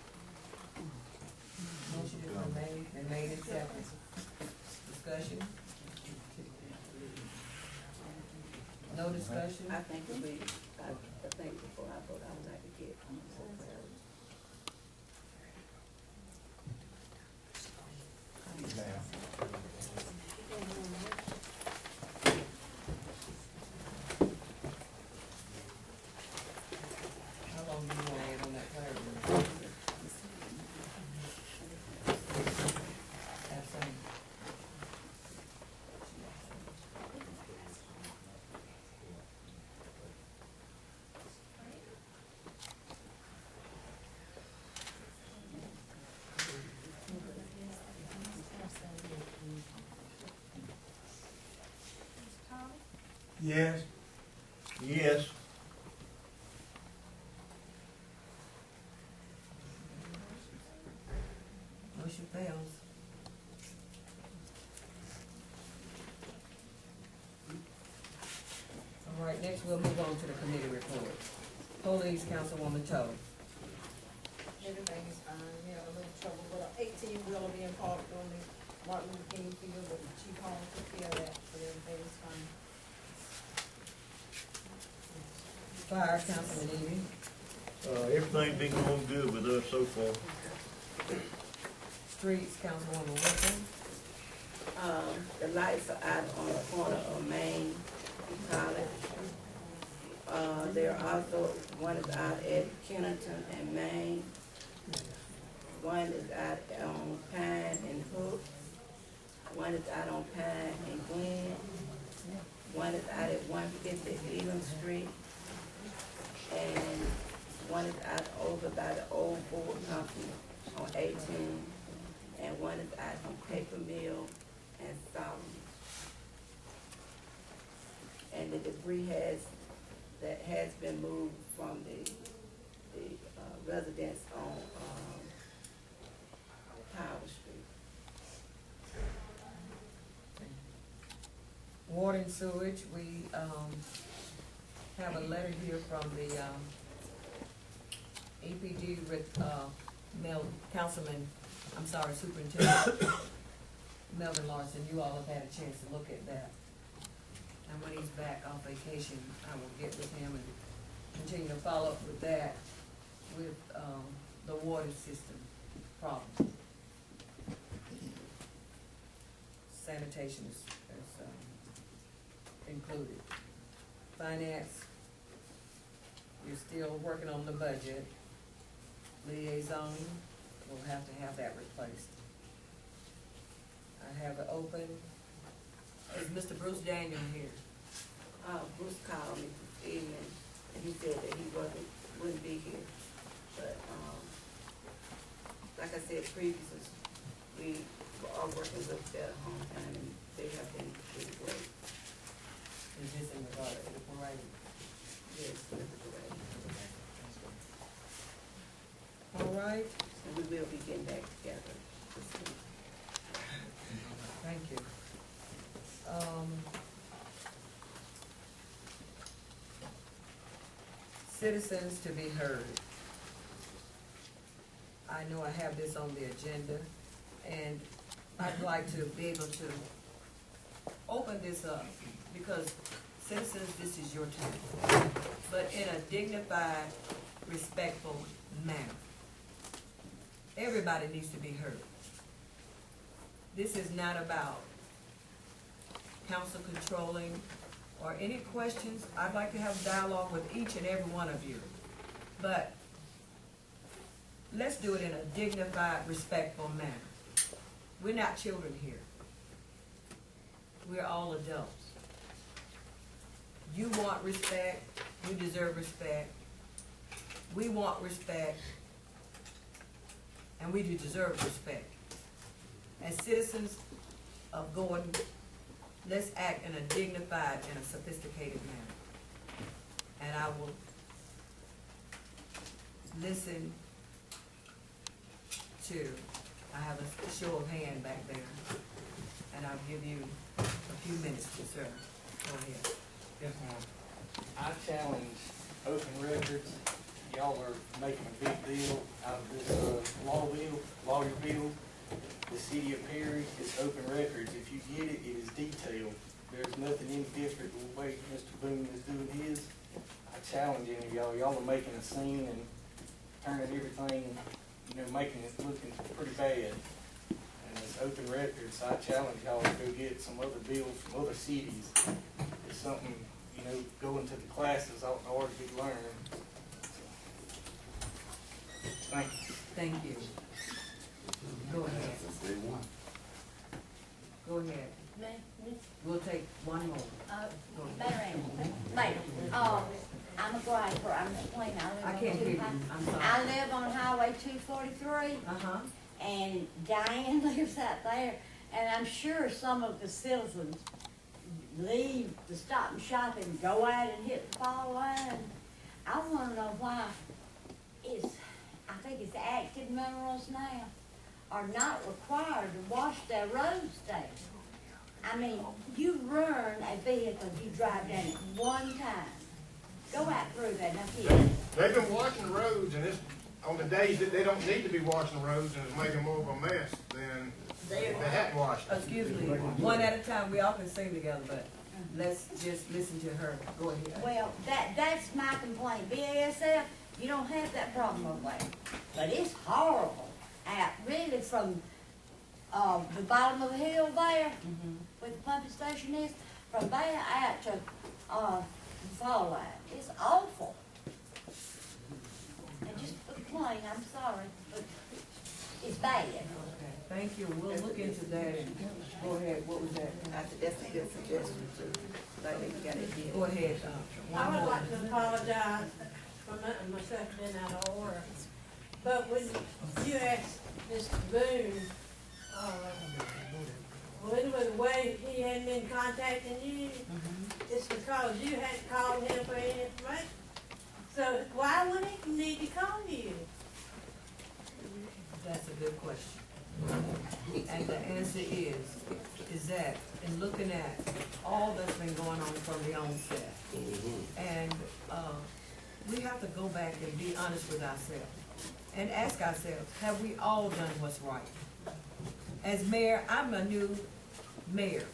Motion has been made and seconded. Discussion? No discussion? I think I think before I vote, I would like to get some clarity. How long do you want to add on that clarity? Yes. Yes. Motion fails. All right, next we'll move on to the committee report. Police, Councilwoman Toe. Everything is fine, we had a little trouble with an 18-wheeler being parked on the Martin Luther King field, but Chief Hall took care of that, so everything is fine. Fire, Councilman Eby. Everything's been going good with us so far. Streets, Councilwoman Wilson. The lights are out on the corner of Main and College. There also, one is out at Kennington and Main. One is out on Pine and Hook. One is out on Pine and Glen. One is out at 150 Elam Street. And one is out over by the old Ford Company on 18. And one is out on Paper Mill and Solomon. And the debris has been moved from the residence on Power Street. Water and sewage, we, have a letter here from the, EPD with, Superintendent Melvin Larson. You all have had a chance to look at that. And when he's back off vacation, I will get with him and continue to follow up with that, with, the water system problem. Sanitation is included. Finance, you're still working on the budget. Liaison, we'll have to have that replaced. I have it open. Is Mr. Bruce Daniel here? Bruce called me this evening, and he said that he wouldn't be here. But, like I said previously, we are working with their hometown, and they have been pretty great. Is this in regard to the parade? Yes, with the parade. All right, And we will be getting back together this week. thank you. Citizens to be heard. I know I have this on the agenda, and I'd like to be able to open this up, because citizens, this is your time, but in a dignified, respectful manner. Everybody needs to be heard. This is not about council controlling or any questions. I'd like to have dialogue with each and every one of you. But let's do it in a dignified, respectful manner. We're not children here. We're all adults. You want respect, you deserve respect. We want respect, and we do deserve respect. As citizens of Gordon, let's act in a dignified and a sophisticated manner. And I will listen to, I have a show of hand back there, and I'll give you a few minutes to serve. Go ahead. Yes, ma'am. I challenge open records. Y'all are making a big deal out of this lawyer bill. The city of Perry is open records. If you get it, it is detailed. There's nothing any different than the way Mr. Boone is doing his. I challenge any of y'all. Y'all are making a scene and turning everything, making it looking pretty bad. And it's open records. I challenge y'all to go get some other bills from other cities. It's something, going to the classes ought to already be learned. Thank you. Thank you. Go ahead. Go ahead. We'll take one more. Mayor, I'm a griper, I'm explaining, I can't hear you, I'm sorry. I live on Highway 243, Uh-huh. and Diane lives out there, and I'm sure some of the citizens leave the Stop and Shop and go out and hit the fall line. I wanna know why I think it's active minerals now, are not required to wash their roads down. I mean, you run a vehicle, you drive down it one time. Go out through there, now here. They've been washing the roads, and it's, on the days that they don't need to be washing the roads and it's making more of a mess, then they hadn't washed it. Excuse me, one at a time, we all can sing together, but let's just listen to her. Go ahead. Well, that's my complaint. BASF, you don't have that problem over there. But it's horrible out, really, from, the bottom of the hill there, where the pumping station is, from there out to, the fall line. It's awful. And just complain, I'm sorry, but it's bad. Okay, thank you, we'll look into that. Go ahead, what was that? I said, that's a good suggestion too. So I think you got it here. Go ahead, I would like to apologize for myself being out of order. But when you asked Mr. Boone, when was the way he hadn't been contacting you, it's because you hadn't called him for any information. So why would he need to call you? That's a good question. And the answer is that in looking at all that's been going on from the onset, and we have to go back and be honest with ourselves and ask ourselves, have we all done what's right? As mayor, I'm a new mayor,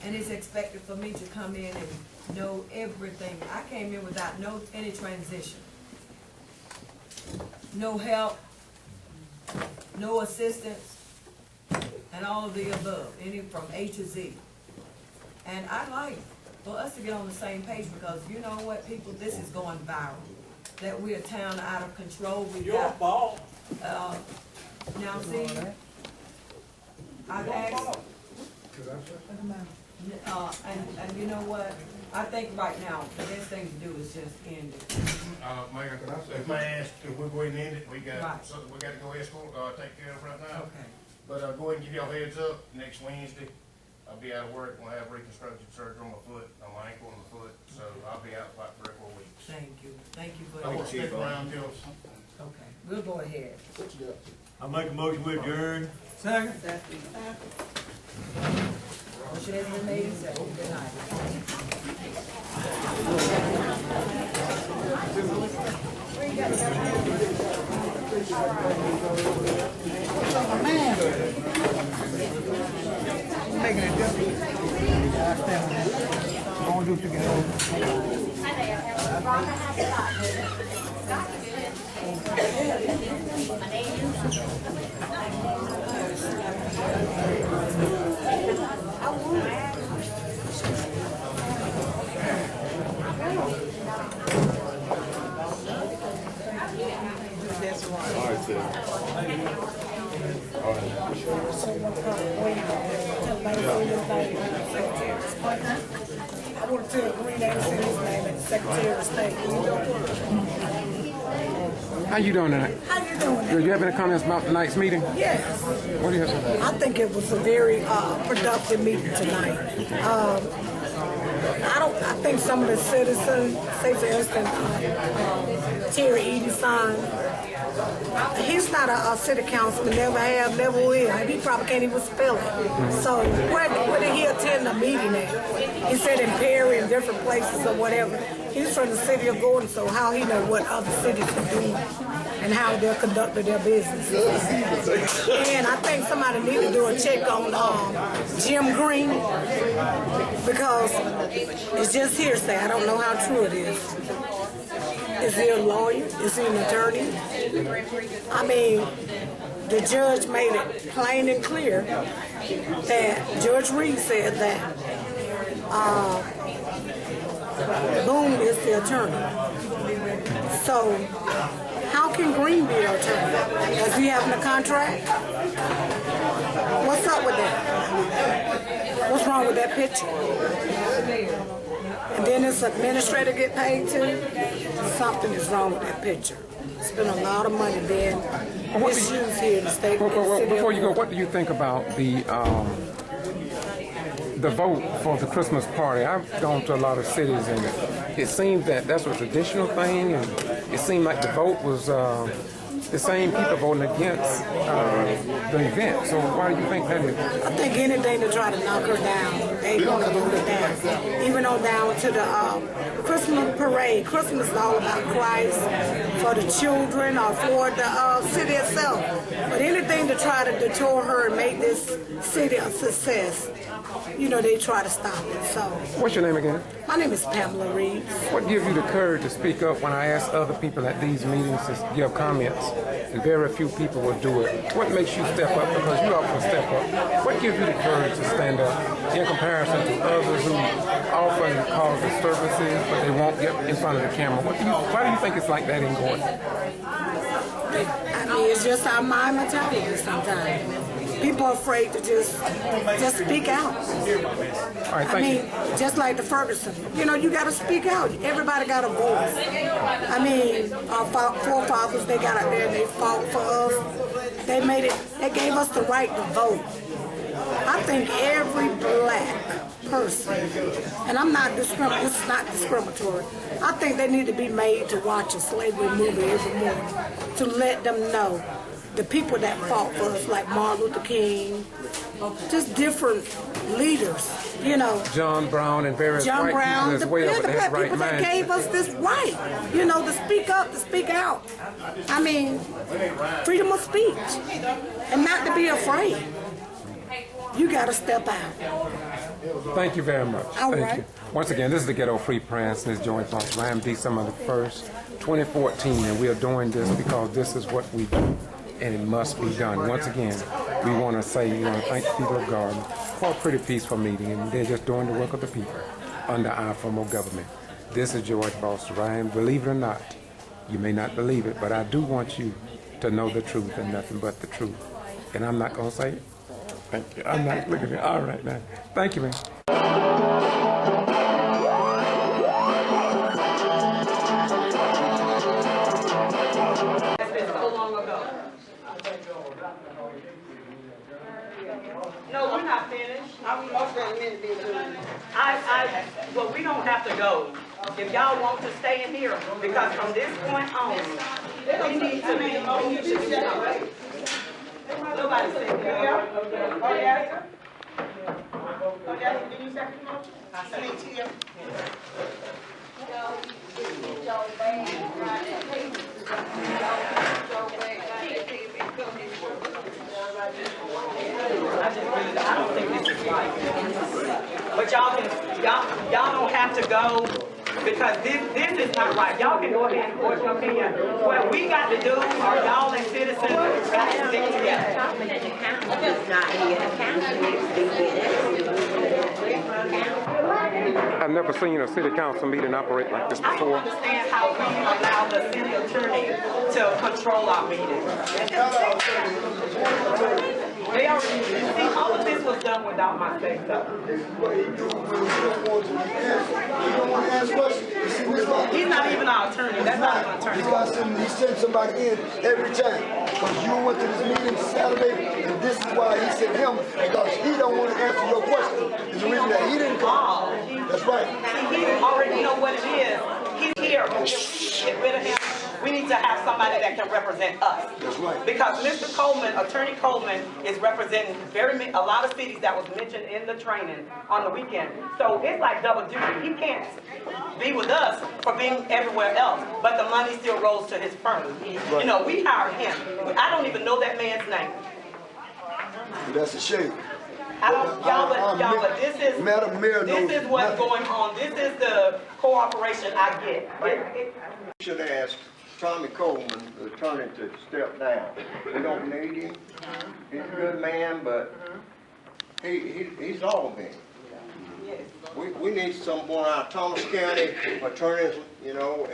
and it's expected for me to come in and know everything. I came in without any transition, no help, no assistance, and all of the above, any from A to Z. And I'd like for us to get on the same page, because you know what, people, this is going viral. That we're a town out of control. We've got, now see, I've asked, and you know what, I think right now, the best thing to do is just end it. Mayor, if I ask, if we go ahead and end it, we got Right. something we got to go escort, take care of right now. Okay. But, go ahead and give y'all heads up, next Wednesday, I'll be out of work, we'll have reconstructive surgery on my foot, on my ankle and my foot, so I'll be out for about 3 or 4 weeks. Thank you for I your. won't stick around till. Okay, we'll go ahead. I make a motion with adjourn. Second. Motion has been made and seconded. Good night. Making it different. I want to do it together. I want to tell Green Day his name at the Secretary of State. How you doing tonight? How you doing? Do you have any comments about tonight's meeting? Yes. What do you have to say? I think it was a very productive meeting tonight. I think some of the citizens, say for instance, Terry Edison, he's not a city councilman, never have, never will. He probably can't even spell it. So where did he attend the meeting at? He said in Perry and different places or whatever. He's from the city of Gordon, so how he know what other cities are doing and how they're conducting their business. And I think somebody need to do a check on Jim Green, because it's just hearsay. I don't know how true it is. Is he a lawyer? Is he an attorney? I mean, the judge made it plain and clear that Judge Reed said that Boone is the attorney. So how can Green be an attorney? Does he have a contract? What's up with that? What's wrong with that picture? And then this administrator get paid too? Something is wrong with that picture. Spend a lot of money being misused here in the state. Before you go, what do you think about the the vote for the Christmas party. I've gone to a lot of cities, and it seems that that's a traditional thing, and it seemed like the vote was the same people voting against the event. So why do you think that is? I think anything to try to knock her down, they want to vote it down. Even on down to the Christmas parade. Christmas is all about Christ, for the children or for the city itself. But anything to try to detour her and make this city a success, you know, they try to stop it. So. What's your name again? My name is Pamela Reeves. What gives you the courage to speak up when I ask other people at these meetings to give comments, and very few people will do it? What makes you step up? Because you often step up. What gives you the courage to stand up in comparison to others who often cause disturbances, but they won't get in front of the camera? Why do you think it's like that in Gordon? I mean, it's just our mind mentality sometimes. People are afraid to just speak out. All right, thank you. Just like the Ferguson. You know, you got to speak out. Everybody got a voice. I mean, our forefathers, they got out there and they fought for us. They made it, they gave us the right to vote. I think every black person, and I'm not this is not discriminatory, I think they need to be made to watch a slavery movie every morning to let them know the people that fought for us, like Martin Luther King, just different leaders, you know. John Brown and various John white Brown, people as well, the that black people that gave us this right, you know, to speak up, to speak out. I mean, freedom of speech, and not to be afraid. You got to step out. Thank you very much. All Thank right. you. Once again, this is the Getto Free Press, and it's joined from Ram December the 1st, 2014, and we are doing this because this is what we do, and it must be done. Once again, we want to thank the people of God for a pretty peaceful meeting, and they're just doing the work of the people under our form of government. This is George Foster Ryan. Believe it or not, you may not believe it, but I do want you to know the truth and nothing but the truth. And I'm not going to say it. Thank you. I'm not looking at it. All right, now. Thank you, man. No, we're not finished. Well, we don't have to go. If y'all want to stay in here, because from this point on, we need to be. Nobody said that. Oh, yes. Oh, yes. Did you second the motion? I mean, Tia. I don't think this is right. But y'all don't have to go, because this is not right. Y'all can go ahead and voice your opinion. What we got to do, are y'all as citizens got to stick together. I've never seen a city council meeting operate like this I don't before. understand how we allow the city attorney to control our meetings. They already, see, all of this was done without my say so. He's not even our attorney. That's not an attorney. He sent somebody in every time. Because you went to this meeting Saturday, and this is why he sent him, because he don't want to answer your question. It's the reason that he didn't come. That's right. See, he already know what it is. He's here. If we get rid of him, we need to have somebody that can represent us. That's right. Because Mr. Coleman, Attorney Coleman, is representing a lot of cities that was mentioned in the training on the weekend. So it's like double duty. He can't be with us for being everywhere else, but the money still rolls to his firm. Right. You know, we hired him. I don't even know that man's name. That's a shame. I don't, y'all, but this is, Madam Mayor knows this is what's nothing. going on. This is the cooperation I get. Should ask Tommy Coleman, the attorney, to step down. We don't need him. He's a good man, but he's all of him. We need someone out of Thomas County attorneys, you know,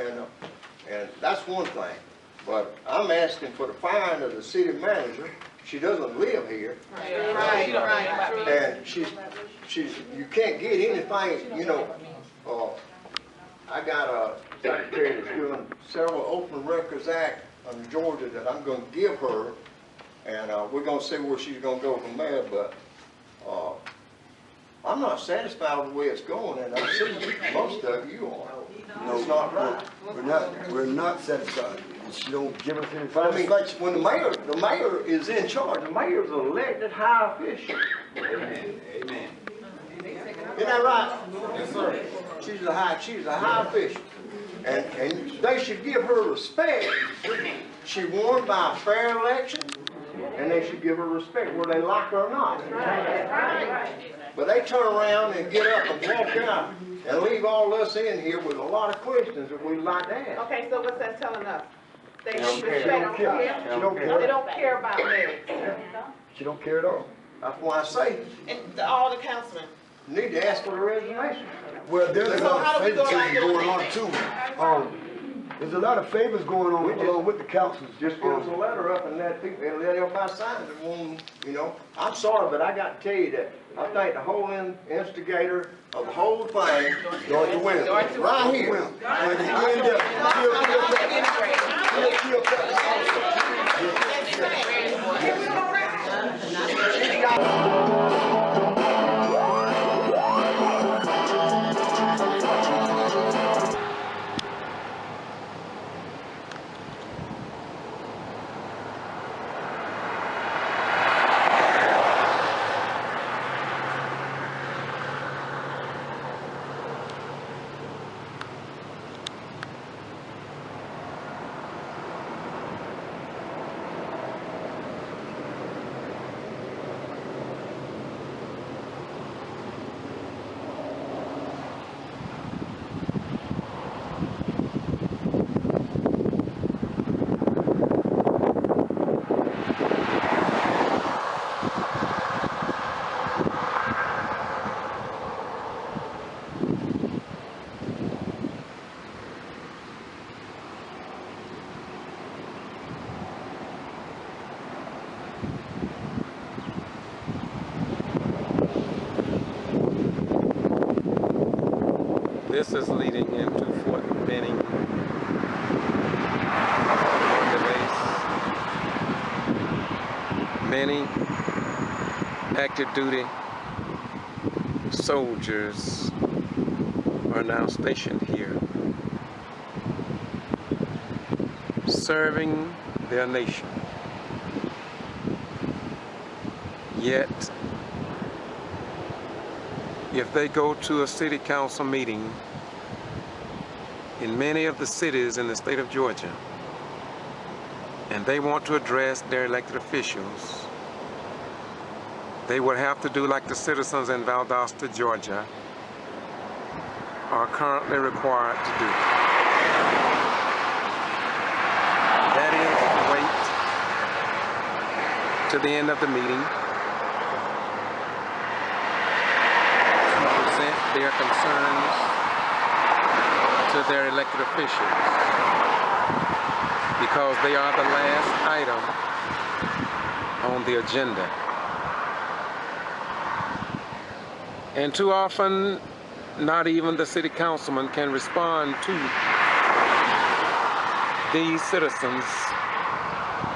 and that's one thing. But I'm asking for the firing of the city manager. She doesn't live here. Right. And she's you can't get anything, you know. I got a secretary that's doing several Open Records Act under Georgia that I'm going to give her, and we're going to see where she's going to go from there. But I'm not satisfied with the way it's going, and I see most of you are. No, It's not right. We're not satisfied. She don't give us any I mean, satisfaction. when the mayor is in charge, the mayor's an elected high official. Amen. Isn't that right? Yes, sir. She's a high official. And they should give her respect. She won by a fair election, and they should give her respect whether they like her or not. But they turn around and get up and walk out and leave all us in here with a lot of questions that we'd like to ask. Okay, so what's that telling us? They don't care. She don't care. She don't care. They don't care about marriage. She don't care at all. That's why I say, And all the councilmen. you need to ask for the resignation. Well, there's a So lot how of do we go about favoritism doing going on that? too. There's a lot of favors going on along with the councils. Just give us a letter up and let people, and let everybody sign it. Won't, you know, I'm sorry, but I got to tell you that I think the whole instigator of the whole thing, Dorothy Williams. right here. When you end up, she'll This is leading into Fort Benning. On the base. Many active duty soldiers are now stationed here, serving their nation. Yet, if they go to a city council meeting in many of the cities in the state of Georgia, and they want to address their elected officials, they would have to do like the citizens in Valdosta, Georgia, are currently required to do. That is to wait to the end of the meeting to present their concerns to their elected officials, because they are the last item on the agenda. And too often, not even the city councilman can respond to these citizens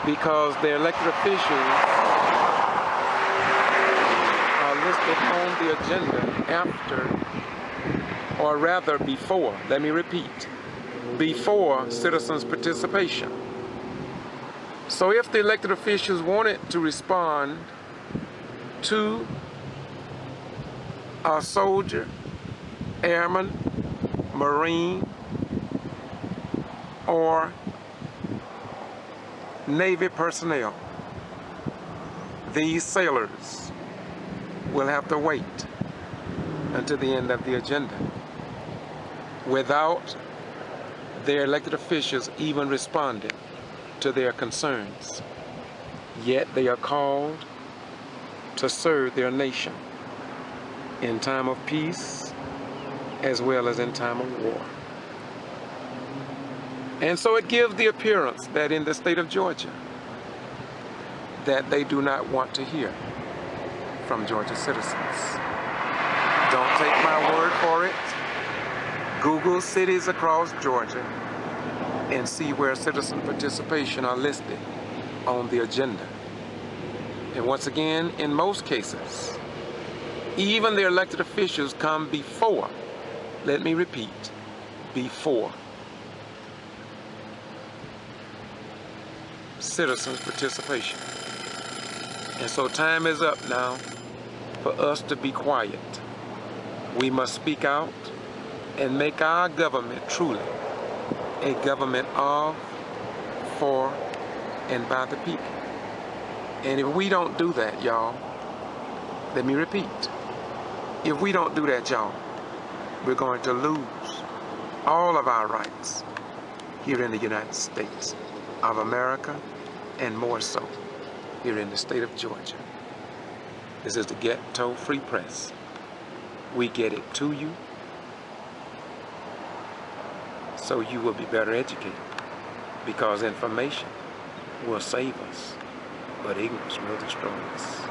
because their elected officials are listed on the agenda after, or rather before, let me repeat, before citizens' participation. So if the elected officials wanted to respond to a soldier, airman, Marine, or Navy personnel, these sailors will have to wait until the end of the agenda without their elected officials even responding to their concerns. Yet they are called to serve their nation in time of peace as well as in time of war. And so it gives the appearance that in the state of Georgia that they do not want to hear from Georgia citizens. Don't take my word for it. Google cities across Georgia and see where citizen participation are listed on the agenda. And once again, in most cases, Even the elected officials come before, let me repeat, before citizens' participation. And so time is up now for us to be quiet. We must speak out and make our government truly a government of, for, and by the people. And if we don't do that, y'all, let me repeat, if we don't do that, y'all, we're going to lose all of our rights here in the United States of America, and more so here in the state of Georgia. This is the Getto Free Press. We get it to you so you will be better educated, because information will save us, but ignorance will destroy us.